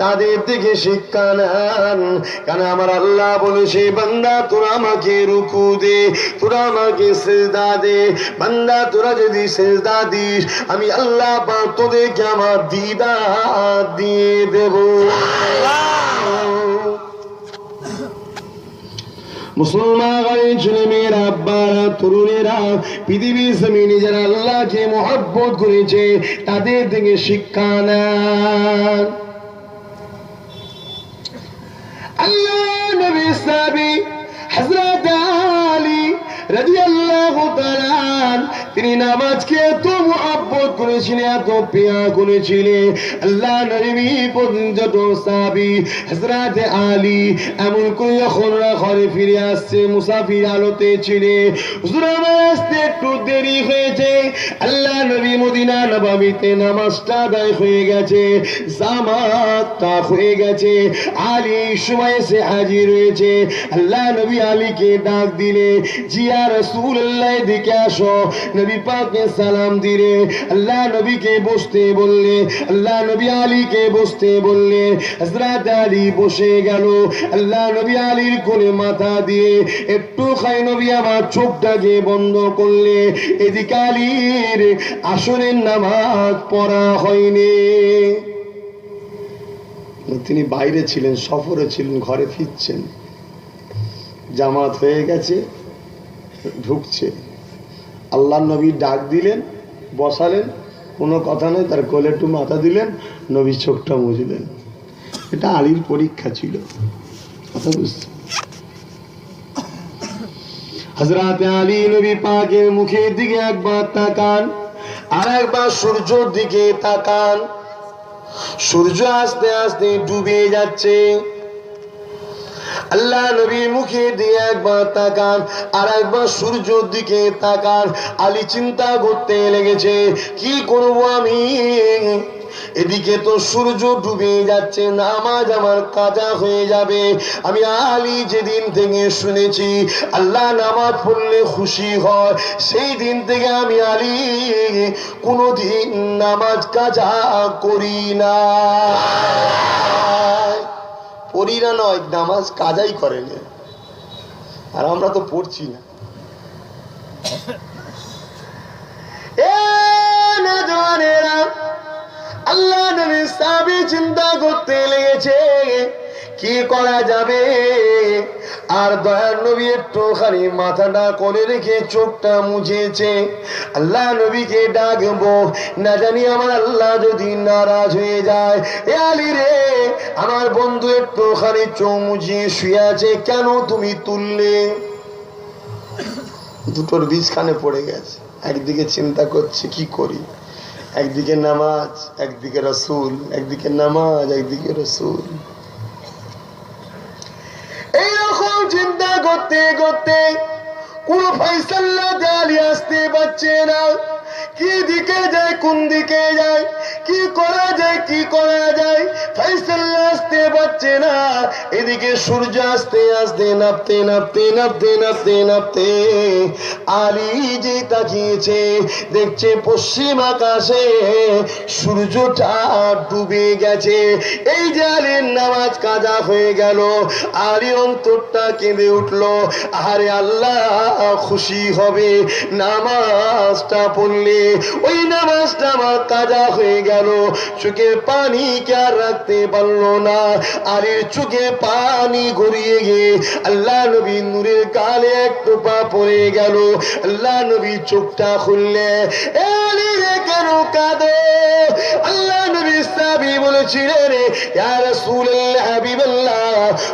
তাদের থেকে শিক্ষা নেন। কারণ আমার আল্লাহ বলেছে, বান্দা তোরা আমাকে রুকু দে, তোরা আমাকে সিজদা দে। বান্দা তোরা যদি সিজদা দিস, আমি আল্লাহ পাক তোদেরকে আমার দিদার দিয়ে দেব। মুসলমান ঘরের ছেলে মেয়েরা, আব্বারা, তরুণেরা, পৃথিবীর জমিনে যারা আল্লাহকে মহব্বত করেছে তাদের থেকে শিক্ষা নেন। আল্লাহ নবী সাহাবী হযরত আলী রাদিয়াল্লাহু তাআলা তিনি নামাজকে এত মহব্বত করেছিলেন, এত প্রিয় করেছিলেন। আল্লাহ নবী পর্যন্ত সাহাবী হযরত আলী এমন করে যখন ঘরে ফিরে আসছে, মুসাফির হালতে ছিলেন, হুজুর আমার আসতে একটু দেরি হয়েছে। আল্লাহ নবী মদিনা নববীতে নামাজটা আদায় হয়ে গেছে, জামাতটা হয়ে গেছে, আলী সময় এসে হাজির হয়েছে। আল্লাহ নবী আলীকে ডাক দিলে, জিয়া রাসূলুল্লাহ এদিকে আসো। নবী পাককে সালাম দিলে, আল্লাহ নবীকে বসতে বললে, আল্লাহ নবী আলীকে বসতে বললে। হযরত আলী বসে গেল। আল্লাহ নবী আলীর কোলে মাথা দিয়ে একটু খাই নবী আমার চোখটাকে বন্ধ করলে। এদিকে আলীর আসরের নামাজ পড়া হয়নি। তিনি বাইরে ছিলেন, সফরে ছিলেন, ঘরে ফিরছেন, জামাত হয়ে গেছে, ঢুকছে। আল্লাহ নবী ডাক দিলেন, বসালেন, কোনো কথা নয়, তার কোলে একটু মাথা দিলেন, নবী চোখটা মুছলেন। এটা আলীর পরীক্ষা ছিল, কথা বুঝছেন? হযরত আলী নবী পাকের মুখের দিকে একবার তাকান, আর একবার সূর্যের দিকে তাকান। সূর্য আস্তে আস্তে ডুবে যাচ্ছে। আল্লাহ নবীর মুখে দিয়ে একবার তাকান, আর একবার সূর্যের দিকে তাকান। আলী চিন্তা করতে লেগেছে, কি করব আমি? এদিকে তো সূর্য ডুবে যাচ্ছে, নামাজ আমার কাজা হয়ে যাবে। আমি আলী যেদিন থেকে শুনেছি আল্লাহ নামাজ পড়লে খুশি হয়, সেই দিন থেকে আমি আলী কোনোদিন নামাজ কাজা করি না। পড়ি না নয়, নামাজ কাজাই করে না। আর আমরা তো পড়ছি না। আল্লাহ নবী সাহাবী চিন্তা করতে লেগেছে, কি করা যাবে? আর দয়ার নবী একটুখানি মাথাটা করে রেখে চোখটা মুছেছে। আল্লাহ নবীকে ডাকবো, না জানি আমার আল্লাহ যদি নারাজ হয়ে যায়। এ আলী রে, আমার বন্ধু একটুখানি চোখ মুছিয়ে শুয়ে আছে, কেন তুমি তুললে? দুটোর বীজখানে পড়ে গেছে। একদিকে চিন্তা করছে কি করি, একদিকে নামাজ, একদিকে রাসূল, একদিকে নামাজ, একদিকে রাসূল। এইরকম চিন্তা করতে করতে কোন ফয়সালা আলী আসতে পারছে না। কি দিকে যায়, কোন দিকে যায়, কি করা যায়, কি করা যায়, ফয়সালা আসতে পারছে না। এদিকে সূর্য আস্তে আস্তে নামতে নামতে নামতে নামতে নামতে আলী যে তাকিয়েছে, দেখছে পশ্চিম আকাশে সূর্যটা ডুবে গেছে। এই যে আলীর নামাজ কাজা হয়ে গেল। আলী অন্তরটা কেঁদে উঠলো, আরে আল্লাহ খুশি হবে নামাজটা পড়লে। ওই নামাজটা আমার কাজা হয়ে গেল। চোখের পানি কে আর রাখতে পারলো না। আলীর চোখে পানি গড়িয়ে গিয়ে আল্লাহ নবী নূরের গালে একটু পা পড়ে গেল। আল্লাহ নবী চোখটা খুললে, আলী রে কেন কাঁদো? আল্লাহ নবী সাহাবী বলেছিলেন, ইয়া রাসূলুল্লাহ, হাবিবাল্লাহ,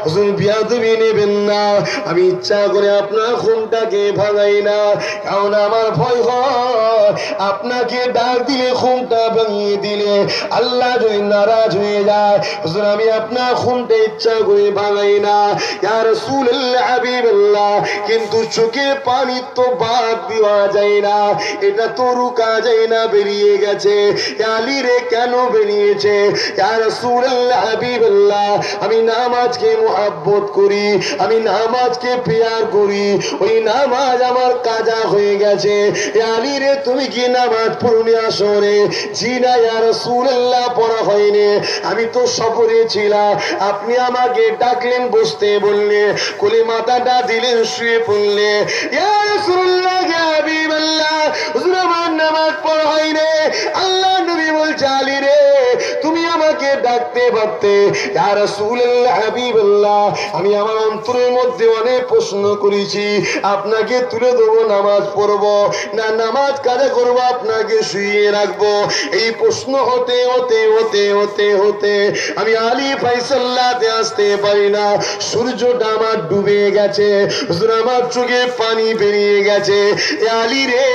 হুজুর বিয়াদবি নেবেন না, আমি ইচ্ছা করে আপনার ঘুমটাকে ভাঙাই না, কারণ আমার ভয় হয় আপনাকে ডাক দিলে ঘুমটা ভাঙিয়ে দিলে আল্লাহ যদি নারাজ হয়ে যায়। ভাঙায়, হুজুর আমি আপনার খুনটা ইচ্ছা করে ভাঙাই না ইয়া রাসূলুল্লাহ হাবিবাল্লাহ, কিন্তু চোখের পানি তো বাদ দেওয়া যায় না, এটা তো রুকা যায় না, বেরিয়ে গেছে। আলী রে কেন বেরিয়েছে? ইয়া রাসূলুল্লাহ হাবিবাল্লাহ, আমি নামাজকে মুহাব্বত করি, আমি নামাজকে প্যার করি, ওই নামাজ আমার কাজা হয়ে গেছে। আলী রে তুমি কি নামাজ পড়নি আসরে? জি না ইয়া রাসূলুল্লাহ, পড়া হয়নি, আমি তো সফরে ছিলাম। আপনি আমাকে ডাকলেন, বসতে বললে, কোলে মাথাটা দিলেন, শুয়ে পড়লে। ইয়া রাসূলুল্লাহ ইয়া হাবিবাল্লাহ, হুজুর আমার নামাজ পড়া হয়নি। আল্লাহ নবী বলছে আলী রে তুমি আমাকে ডাকতে পারতে। ইয়া রাসূলুল্লাহ হাবিবাল্লাহ, আমি আমার অন্তরের মধ্যে অনেক প্রশ্ন করেছি, আপনাকে তুলে দেবো নামাজ পড়বো না নামাজ কাজা করবো, আপনাকে শুইয়ে রাখবো, এই প্রশ্ন হতে হতে হতে হতে হতে আমি আলী ফাইসাল্লাতে আসতে পারি না। সূর্যটা আমার ডুবে গেছে, হুজুর আমার চোখে পানি বেরিয়ে গেছে। এ আলী রে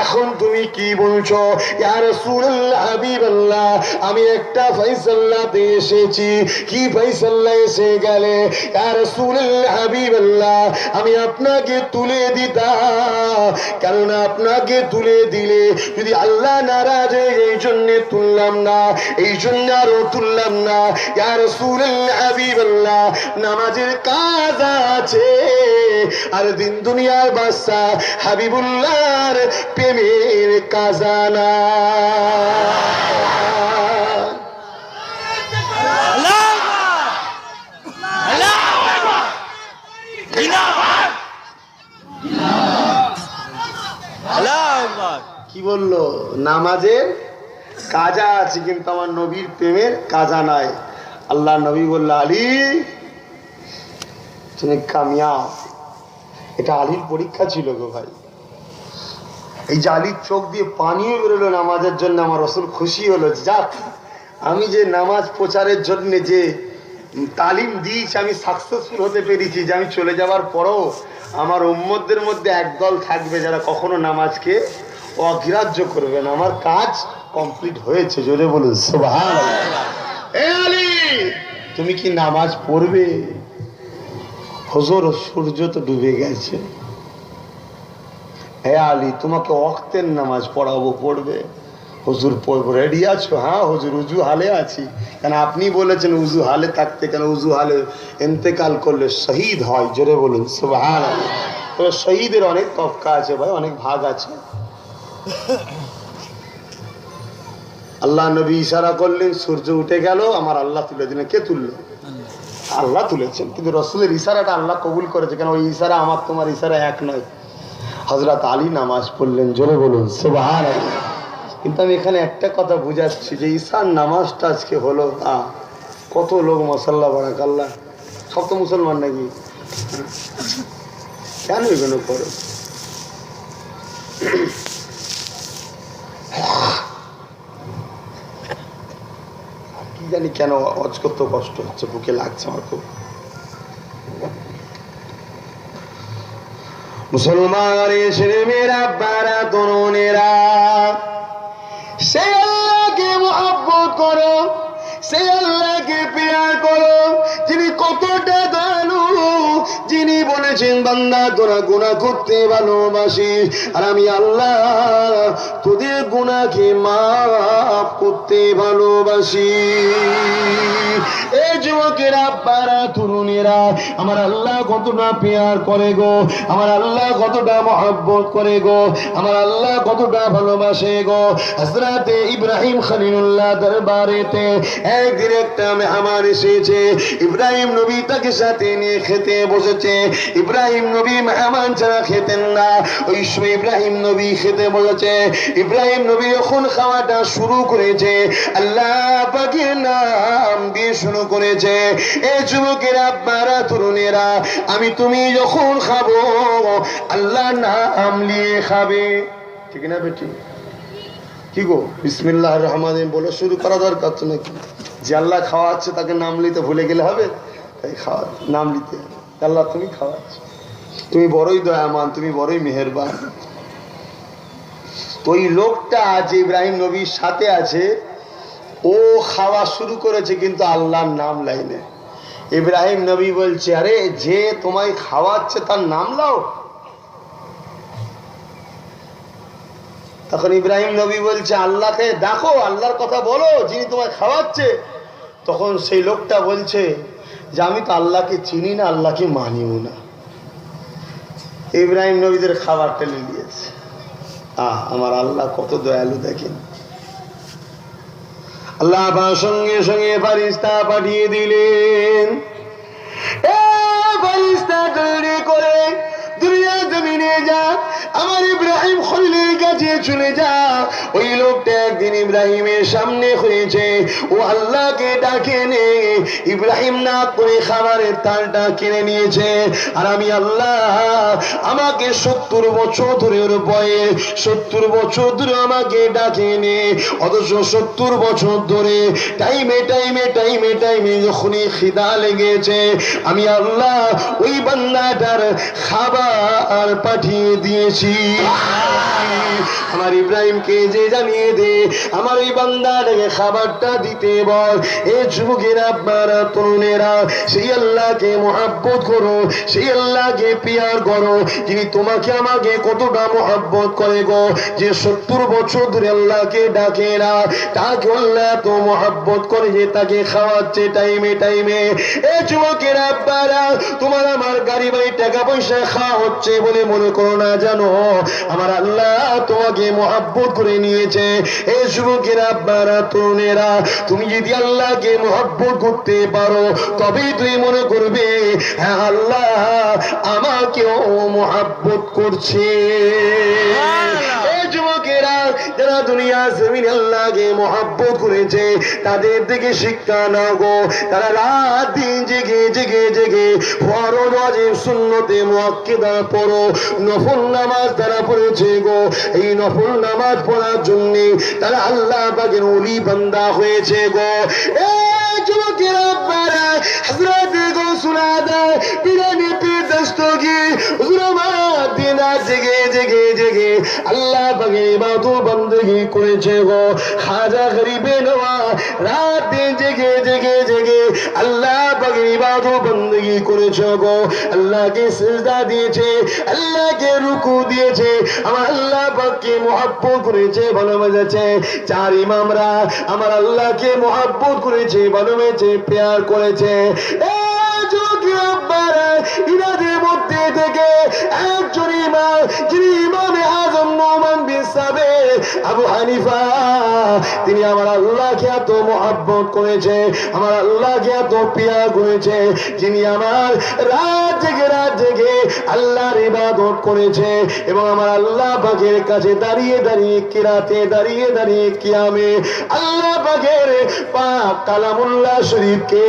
এখন তুমি কি বলছো? ইয়া রাসূলুল্লাহ হাবিবাল্লাহ, আমি একটা ফাইসাল্লাতে এসেছি। কি ফাইসাল্লা এসে গেলে? ইয়া রাসূলুল্লাহ হাবিবাল্লাহ, আমি আপনাকে তুলে দিতাম, কারণ আপনাকে তুলে দিলে যদি আল্লাহ নারাজ হয়, এই জন্য তুললাম না, এই জন্য আরো তুললাম না। ইয়া রাসূলুল্লাহ হাবিবাল্লাহ, নামাজের কাজ আছে, আর দিন দুনিয়ার বাদশা হাবিবুল্লাহর প্রেমের কাজানা। কি বললো? নামাজের কাজা আছে, কিন্তু আমার নবীর প্রেমের কাজা নাই। আল্লাহ নবী বলল আলী তুমি কামিয়াব। এটা আলীর পরীক্ষা ছিল গো ভাই। এই যে আলীর চোখ দিয়ে পানিও বেরোলো নামাজের জন্য, আমার রাসূল খুশি হলো, যাক আমি যে নামাজ প্রচারের জন্য যে তালিম দিয়েছি, আমি সাকসেসফুল হতে পেরেছি, যে আমি চলে যাওয়ার পরও আমার উম্মতদের মধ্যে একদল থাকবে যারা কখনো নামাজকে অগ্রাহ্য করবে না। আমার কাজ কমপ্লিট হয়েছে, জোরে বলুন সুবহানাল্লাহ। এ আলী তুমি কি নামাজ পড়বে? হুজুর সূর্য তো ডুবে গেছে। হে আলী তোমাকে ওয়াক্তের নামাজ পড়াবো, পড়বে? হুজুর পড়বো, রেডি আছো? হ্যাঁ হুজুর উজু হালে আছি। কেন আপনি বলেছেন উজু হালে থাকতে, কেন উজু হালে ইন্তেকাল করলে শহীদ হয়, জোরে বলুন সুবহানাল্লাহ। তো শহীদের অনেক তবকা আছে ভাই, অনেক ভাগ আছে। আল্লাহ নবী ইশারা করলেন, সূর্য উঠে গেল, আমার আল্লাহ তুলে দিলেন। কে তুললো? আল্লাহ তুলেছেন, কিন্তু রসুলের ইশারাটা আল্লাহ কবুল করেছে, কেন ওই ইশারা আমার তোমার ইশারা এক নয়। হযরত আলী নামাজ পড়লেন, জোরে বলুন সুবহানাল্লাহ। কিন্তু আমি এখানে একটা কথা বুঝাচ্ছি, যে ঈশার নামাজটা আজকে হলো, কত লোক মাশাআল্লাহ বারাকাল্লাহ, সব তো মুসলমান নাকি? কেন এগুলো করো? কি জানি কেন অজ করতে কষ্ট হচ্ছে, বুকে লাগছে আমার খুব। মুসলমানের ছেলেমেয়েরা, আব্বারা, তরুণেরা, সে আল্লাহকে মুহাব্বত করো, সে আল্লাহকে প্যার করো, যিনি কতটা দয়ালু, যিনি বলেছেন বান্দা তোরা গুনাহ করতে ভালোবাসিস, আর আমি আল্লাহ তোদের গুনাহকে মাফ করতে ভালোবাসি। এই যুবকেরা, আব্বারা, তরুণেরা, আমার আল্লাহ কতটা প্যার করে গো, আমার আল্লাহ কতটা মহব্বত করে গো, আমার আল্লাহ কতটা ভালোবাসে গো। হযরতে ইব্রাহিম খলিলুল্লাহ দরবারেতে একদিন একটা মেহমান এসেছে। ইব্রাহিম নবী তাকে সাথে নিয়ে খেতে বসেছে। ইব্রাহিম নবী মেহমান ছাড়া খেতেন না, ওই সময় ইব্রাহিম নবী খেতে বসেছে। ইব্রাহিম নবী যখন খাওয়াটা শুরু করেছে, আল্লাহ পাকের নাম দিয়ে শুরু করেছে। এই যুবকেরা, আব্বারা, তরুণেরা, আমি তুমি যখন খাবো আল্লাহর নাম নিয়ে খাবে, ঠিক না বেটি? কি গো, বিসমিল্লাহির রহমানির রহিম বলে শুরু করা দরকার তো নাকি? যে আল্লাহ খাওয়াচ্ছে তাকে নাম নিতে ভুলে গেলে হবে? তাই খাওয়া নাম নিতে হবে। আল্লাহ তুমি খাওয়াচ্ছ, তুমি বড়ই দয়ামান, তুমি বড়ই মেহেরবান। তো ওই লোকটা যে ইব্রাহিম নবীর সাথে আছে, ও খাওয়া শুরু করেছে কিন্তু আল্লাহর নাম লাইনে। ইব্রাহিম নবী বলছে, আরে যে তোমায় খাওয়াচ্ছে তার নাম লাও। তখন ইব্রাহিম নবী বলছে, আল্লাহকে ডাকো, আল্লাহর কথা বলো যিনি তোমায় খাওয়াচ্ছে। তখন সেই লোকটা বলছে যে আমি তো আল্লাহকে চিনি না, আল্লাহকে মানিও না। ইব্রাহিম নবীদের খাবার টেনে দিয়েছে। আমার আল্লাহ কত দয়ালু দেখেন। আল্লাহ সঙ্গে সঙ্গে ফারিস্তা পাঠিয়ে দিলেন। ফারিস্তা তৈরি করে দুনিয়া জমিনে যা, আমার ইব্রাহিম খলিলের কাছে চলে যা। ওই লোকটা একদিন ইব্রাহিমের সামনে হয়েছে, ও আল্লাহকে ডাকে নে। ইব্রাহিম না করে খাবারের তালটা কিনে নিয়েছে। আর আমি আল্লাহ, আমাকে 70 বছর ধরে ওর বয়স, 70 বছর ধরে আমাকে ডাকে নে। অথচ 70 বছর ধরে টাইমে টাইমে টাইমে টাইমে যখনই খিদা লেগেছে, আমি আল্লাহ ওই বান্দাটার খাবার পাঠিয়ে দিয়েছি। আমার ইব্রাহিমকে যে জানিয়ে দে, আমার ওই বান্দাটাকে খাবারটা দিতে বল। এ যুবকেরা, আপনারা তরুণেরা, সেই আল্লাহকে মহব্বত করো, সেই আল্লাহকে পিয়ার করো যিনি তোমাকে আমাকে কতটা মহব্বত করে গো। যে 70 বছর ধরে আল্লাহকে ডাকে না, তাকে আল্লাহ তো মহব্বত করে যে তাকে খাওয়াচ্ছে টাইমে টাইমে। এ যুবকেরা, আপনারা, তোমার আমার গাড়ি বাড়ি টাকা পয়সা খাওয়া হচ্ছে বলে মনে করো না, জানো আমার আল্লাহ তোমাকে মহব্বত করে নিয়েছে। এই যুবকেরা, আপনারা তরুণেরা, তুমি যদি আল্লাহকে মহব্বত করতে পারো তবেই তুমি মনে করবে হ্যাঁ আল্লাহ আমাকেও মহব্বত করছে। এই যুবকেরা যারা দুনিয়া জমিন আল্লাহকে মহব্বত করেছে তাদের থেকে শিক্ষা নাও গো। তারা রাত দিন জেগে জেগে জেগে ফরজ ওয়াজিব সুন্নতে মুআক্কাদা পড়ো, নফল নামাজ তারা পড়েছে গো। এই নফল নামাজ পড়ার জন্য তারা আল্লাহ পাকের ওলি বান্দা হয়েছে গো। এই যুবকেরা, আপনারা হযরত গৌসুল আযম পীরানি পীর দস্তগীর হুজুর আমার দিন রাত জেগে জেগে জেগে আল্লাহ পাকের ইবাদত বندگی করেছে গো। খাজা গরিবে নওয়াজ রাত দিন জেগে জেগে জেগে আল্লাহ পাকের ইবাদত বندگی করেছে গো। আল্লাহকে সিজদা দিয়েছে, আল্লাহকে রুকু দিয়েছে, আমার আল্লাহ পাককে মহব্বত করেছে, ভালোবেসেছে। চার ইমামরা আমার আল্লাহকে মহব্বত করেছে, ভালোবেসেছে, প্যার করেছে। ইনাদের মধ্যে থেকে একজন ইমাম, যিনি ইমামে আযম নোমান বিন সাবিত আবু হানিফা, তিনি আমার আল্লাহকে এত মহব্বত করেছে, আমার আল্লাহকে এত প্যার করেছে, যিনি আমার রাত জেগে আল্লাহর ইবাদত করেছে এবং আমার আল্লাহ পাকের কাছে দাঁড়িয়ে দাঁড়িয়ে কিরাতে দাঁড়িয়ে দাঁড়িয়ে কিয়ামে আল্লাহ পাকের পাক কালামুল্লাহ শরীফকে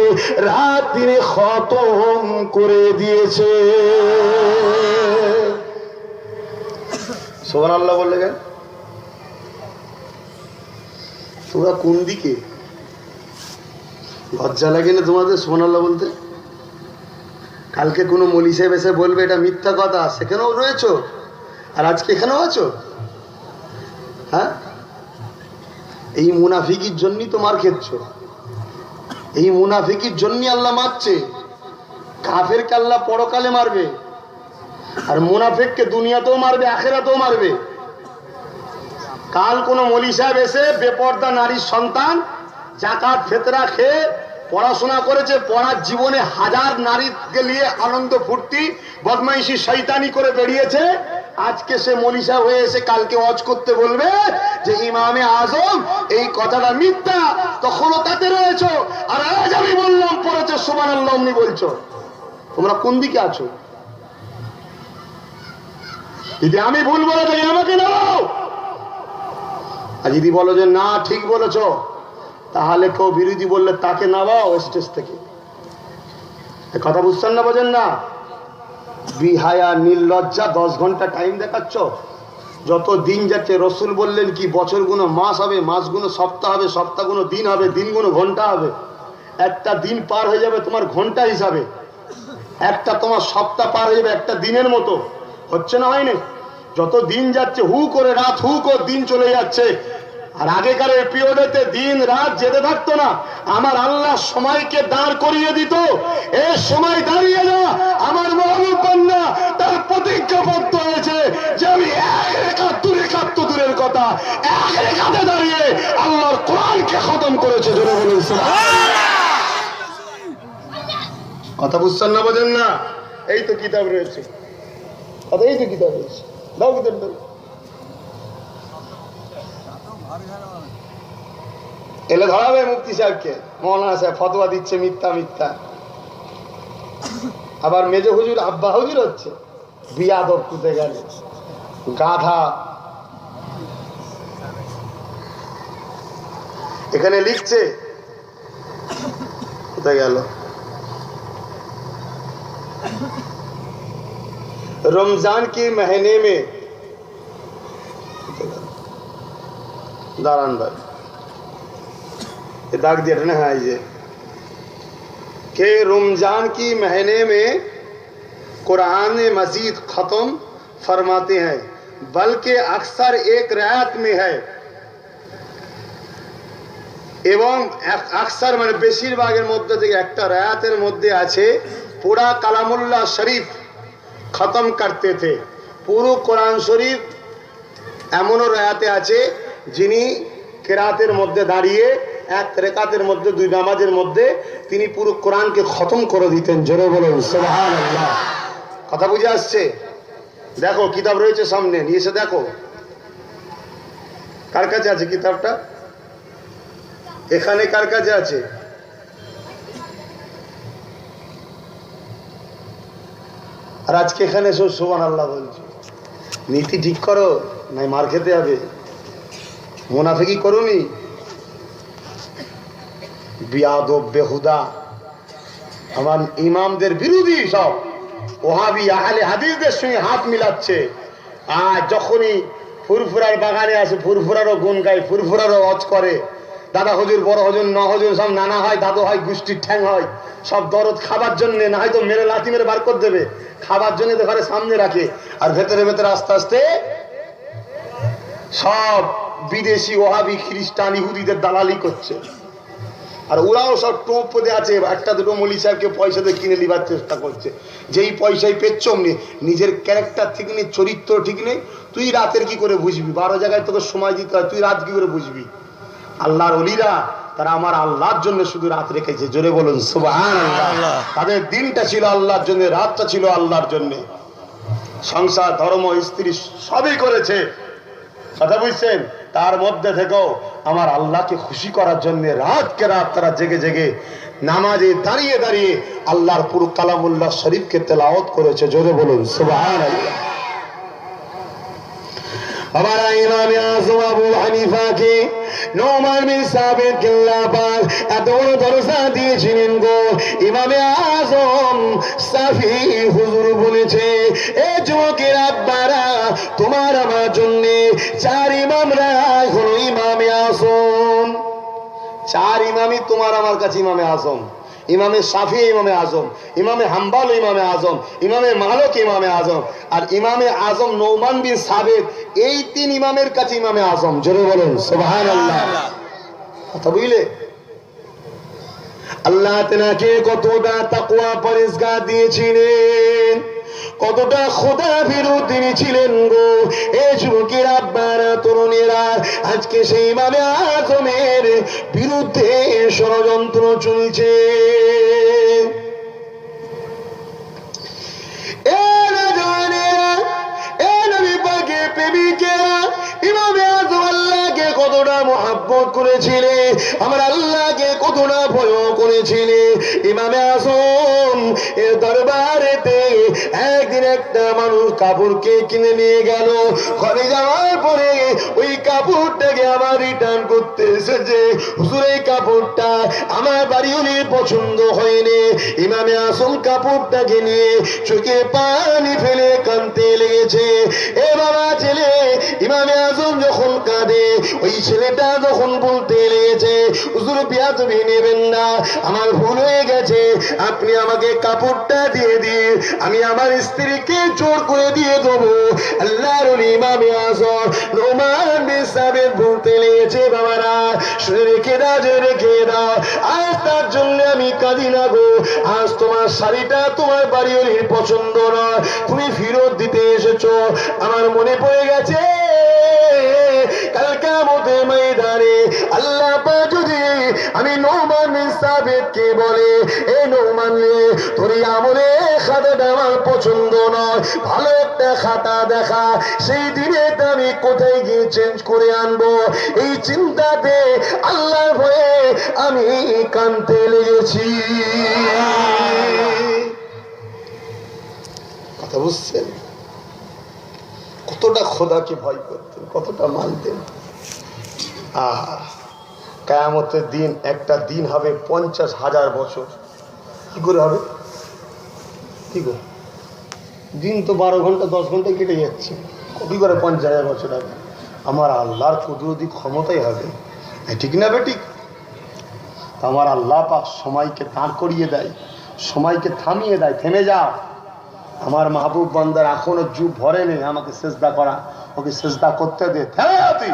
রাত দিনে খতম করে দিয়েছে। সুবহানাল্লাহ বললে কেন? তোমরা কোন দিকে? লজ্জা লাগে না তোমাদের সুবহানাল্লাহ বলতে? কালকে কোনো মৌলী সাহেব এসে বলবে এটা মিথ্যা কথা, সেখানেও রয়েছো আর আজকে এখানেও আছো। হ্যাঁ, এই মুনাফিকির জন্যই তো মার খেচ্ছ, এই মুনাফিকির জন্যই আল্লাহ মারছে। কাফেরকে আল্লাহ পরকালে মারবে, আর মুনাফিককে দুনিয়াতেও মারবে, আখিরাতেও মারবে। কাল কোন মৌলী সাহেব এসে বেপর্দা নারীর সন্তান যাকাত ফিতরা খেয়ে পড়াশোনা করেছে, পড়ার জীবনে হাজার নারীকে নিয়ে আনন্দ ফুর্তি বদমাইশি শয়তানি করে বেরিয়েছে, আজকে সে মৌলী সাহেব হয়ে এসে কালকে ওয়াজ করতে বলবে যে ইমামে আজম এই কথাটা মিথ্যা, তখনও তাতে রয়েছে। আর আজ আমি বললাম পড়েছে সুবহানাল্লাহ, অমনি বলছো। তোমরা কোন দিকে আছো? যদি আমি ভুল বলে থাকি আমাকে নাও, আর যদি বলো যে না ঠিক বলেছো, তাহলে কেউ বিরোধী বললে তাকে নামাও স্টেজ থেকে। কথা বুঝছেন না, বোঝেন না? বিহায়া নির্লজ্জা 10 ঘন্টা টাইম দেখাচ্ছ। যত দিন যাচ্ছে, রসুল বললেন কি বছর গুলো মাস হবে, মাস গুলো সপ্তাহ হবে, সপ্তাহ গুলো দিন হবে, দিন গুলো ঘন্টা হবে। একটা দিন পার হয়ে যাবে তোমার ঘন্টা হিসাবে, একটা তোমার সপ্তাহ পার হয়ে যাবে একটা দিনের মতো। হচ্ছে না, হয়নি? যত দিন যাচ্ছে হু করে রাত, হু করে দিন চলে যাচ্ছে। আর আগেকার পিরিয়ডেতে দিন রাত যেতে থাকতো না, আমার আল্লাহ সময়কে দাঁড় করিয়ে দিত। এই সময় দাঁড়িয়ে না, আমার মহবুব বান্দা তার প্রতিজ্ঞাবদ্ধ হয়েছে যে আমি এক রেখাত দু রেখাত তো দূরের কথা, এক রেখাতে দাঁড়িয়ে আল্লাহর কোরআনকে খতম করেছে। জোরে বলুন সুবহানাল্লাহ। কথা বুঝছেন না, বোঝেন না? এই তো কিতাব রয়েছে, কথা এই তো কিতাব রয়েছে। দাও কিতাব দাও। এলে ধরাবে মুফতি সাহেবকে, মৌলানা সাহেব ফতোয়া দিচ্ছে মিথ্যা মিথ্যা। আবার মেজ হুজুর আব্বা হুজুর হচ্ছে বিয়াদব কুতে গেলে গাধা। এখানে লিখছে, কোথায় গেল? रमजान के महीने में दारान भाई दाग दिया ना, हाँ ये कि रमजान की महीने में कुरान मजीद ख़त्म फरमाते हैं, बल्कि अक्सर एक रात में है এবং अक्सर মানে বেশিরভাগের মধ্যে থেকে একটা রায়াতের মধ্যে আছে পুরা কালামুল্লাহ শরীফ খতম করতে থে। পুরো কোরআন শরীফ এমনও রায়াতে আছে যিনি কেরাতের মধ্যে দাঁড়িয়ে এক রেকাতের মধ্যে দুই নামাজের মধ্যে তিনি পুরো কোরআনকে খতম করে দিতেন। জোরে বলুন সুবহানাল্লাহ। কথা বুঝে আসছে? দেখো কিতাব রয়েছে সামনে, নিয়ে এসে দেখো। কার কাছে আছে কিতাবটা? এখানে কার কাছে আছে? আর আজকে এখানে সব সুবহানাল্লাহ বলছে। নীতি ঠিক করো, নাই মার খেতে হবে। মুনাফিকি করুনি, বিয়াদব বেহুদা আমার ইমামদের বিরোধী সব ওহাবি আহলে হাদিসদের সঙ্গে হাত মিলাচ্ছে। আর যখনই ফুরফুরার বাগানে আসে ফুরফুরারও গুণ গায়, ফুরফুরারও অজ করে। দাদা হুজুর, বড় হুজুর, ন হুজুর সব নানা হয়, দাদু হয়, গোষ্ঠীর ঠ্যাং হয়, সব দরদ খাবার জন্য, না হয়তো মেরে লাথি মেরে বার করে দেবে, খাবার জন্য তো ঘরে সামনে রাখে। আর ভেতরে ভেতরে আস্তে আস্তে সব বিদেশি ওহাবি খ্রিস্টান ইহুদিদের দালালি করছে। আর ওরাও সব টোপ পদে আছে, একটা দুটো মৌলী সাহেবকে পয়সা দিয়ে কিনে নিবার চেষ্টা করছে। যেই পয়সায় পেচ্ছ অমনি নিজের ক্যারেক্টার ঠিক নেই, চরিত্র ঠিক নেই। তুই রাতের কি করে বুঝবি? 12 জায়গায় তোকে সময় দিতে হয়, তুই রাত কি করে বুঝবি? আল্লাহর ওলিরা তারা আমার আল্লাহর জন্য শুধু রাত রেখেছে। জোরে বলুন সুবহানাল্লাহ। তাদের দিনটা ছিল আল্লাহর জন্য, রাতটা ছিল আল্লাহর জন্য। সংসার, ধর্ম, স্ত্রী সবই করেছে। কথা বুঝছেন? তার মধ্যে থেকেও আমার আল্লাহকে খুশি করার জন্য রাতকে রাত তারা জেগে জেগে নামাজে দাঁড়িয়ে দাঁড়িয়ে আল্লাহর পুরো কালামুল্লাহ শরীফকে তেলাওয়াত করেছে। জোরে বলুন সুবহানাল্লাহ। हमारा इमाम आज़म अबू हनीफा के नौमान बिन साबित के अल्लाह पाक এত বড় দরজা দিয়েছিলেন গো। ইমাম আযম সাফি হুজুর বলেছে, এ যুবকের আব্বারা, তোমার আমার জন্য 4 ইমামরা হলো ইমামে আযম। 4 ইমামই তোমার আমার কাছে ইমামে আযম। ইমামে শাফি ইমামে আজম, ইমামে হাম্বল ইমামে আজম, ইমামে মালিক ইমামে আজম, আর ইমামে আজম নৌমান বিন সাবিত, এই 3 ইমামের কাছে ইমামে আজম। জোরে বলুন সুবহানাল্লাহ। কথা বুঝলে? আল্লাহ তেনাকে কতটা তাকওয়া পরহেজগার দিয়েছিলেন, কতটা খোদা ভীরু তিনি ছিলেন গো। এই যুবকের আব্বারা, তরুণেরা, আজকে সেই ইমামে আজমের বিরুদ্ধে ষড়যন্ত্র চলছে। ইমামে আজম আল্লাহকে কতটা মহব্বত করেছিলে, আমার আল্লাহকে কতটা ভয় করেছিলে। ইমামে আজম এর দরবারেতে একদিন একটা মানুষ কাপড়কে কিনে নিয়ে গেল। ঘরে যাওয়ার পরে ওই কাপড়টাকে আবার রিটার্ন করতে এসেছে। হুজুর, এই কাপড়টা আমার বাড়িওয়ালির পছন্দ হয়নি। ইমামে আজম কাপড়টাকে নিয়ে চোখে পানি ফেলে কাঁদতে লেগেছে। এ বাবা ছেলে, ইমামে আজম যখন কাঁদে, ওই ছেলেটা যখন বলতে লেগেছে, হুজুর বিয়াদবি নেবেন না, আমার ভুল হয়ে গেছে, আপনি আমাকে কাপড়টা দিয়ে দিয়ে আমি আমার স্ত্রীকে জোর করে দিয়ে দেবো। আল্লাহর ওলি ইমামে আযম নোমান বিন সাবিত বলতে লেগেছে, বাবারা শুনে রেখে দাও, যে রেখে দাও, আজ তার জন্য আমি কাঁদি না গো। আজ তোমার শাড়িটা তোমার বাড়িওয়ালির পছন্দ নয়, তুমি ফেরত দিতে এসেছো। আমার মনে পড়ে গেছে কাল কিয়ামতের ময়দানে আল্লাহ পাক যদি আমি নোমান বিন সাবিতকে বলে, এ নোমান রে, তোর আমলে খাতাটা আমার পছন্দ নয়, ভালো একটা খাতা দেখা, সেই দিনে আমি কোথায় গিয়ে চেঞ্জ করে আনবো, এই চিন্তাতে আল্লাহর ভয়ে আমি কাঁদতে লেগেছি। কথা বুঝছেন? কতটা খোদাকে ভয় করতেন, কতটা মানতেন। কিয়ামতের দিন একটা দিন হবে 50,000 বছর। কি করে হবে? কি করে? দিন তো 12 ঘন্টা 10 ঘন্টায় কেটে যাচ্ছে, কি করে 50,000 বছর হবে? আমার আল্লাহর কুদরতি ক্ষমতাই হবে, ঠিক না বেঠিক? আমার আল্লাহ পাক সময়কে দাঁড় করিয়ে দেয়, সময়কে থামিয়ে দেয়, থেমে যা, আমার মাহবুব বান্দার এখনো যুগ ভরে নেই, আমাকে সেজদা করা, ওকে সেজদা করতে দে, থেমে যা তুই।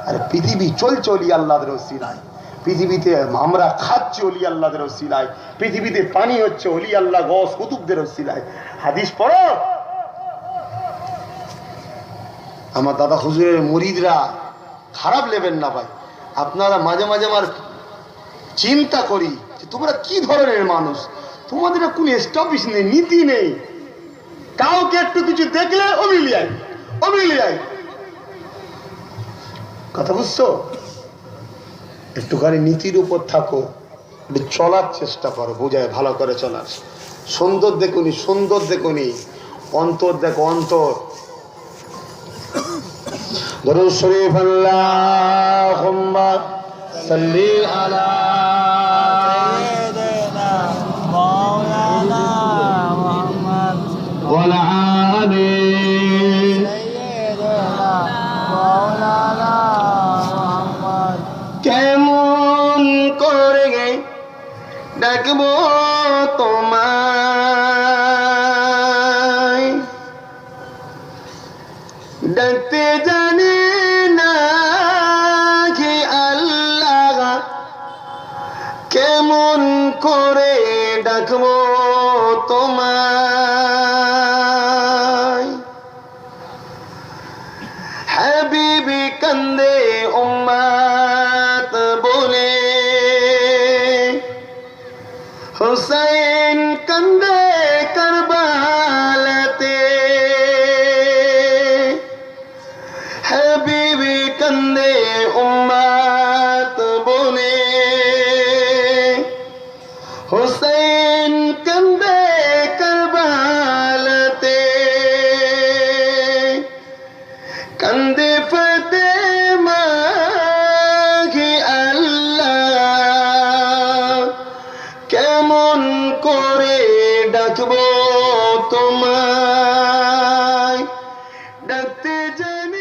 আর পৃথিবী চলছে ওলি আল্লাহদের ওসিলায়, পৃথিবীতে আমরা খাচ্ছি ওলি আল্লাহদের ওসিলায়, পৃথিবীতে পানি হচ্ছে ওলি আল্লাহ গস কুতুবদের ওসিলায়। হাদিস পড়ো, আমার দাদা হুজুরের মুরিদরা খারাপ নেবেন না ভাই, আপনারা মাঝে মাঝে আমার চিন্তা করি যে তোমরা কি ধরনের মানুষ, তোমাদের কোন এস্টাবলিশ নেই, নীতি নেই, কাউকে একটু কিছু দেখলে অমিলিয়াই। কথা বুঝছো? একটুখানি নীতির উপর থাকো, একটু চলার চেষ্টা করো, বোঝায় ভালো করে চলার। সুন্দর দেখুনি, অন্তর দেখো, অন্তর। দরুদ শরীফ আল্লাহুম্মা সাল্লি আলা সাইয়্যিদিনা মাওলানা মুহাম্মদ ওয়া আলা আলি সাইয়্যিদিনা মাওলানা মুহাম্মদ। কেমন করে ডাকবো তোমায়, ডাকতে জানি না কি আল্লাহ, কেমন করে ডাকবো তোমায়। হাবিবি কান্দে উম্মত বলে, হুসাইন কান্দে কারবালাতে, হাবিবি কান্দে উম্মত বলে, হুসাইন কান্দে কারবালাতে, কান্দে ফাতেমা কি আল্লাহ, কেমন করে ডাকবো তোমায়, ডাকতে জানি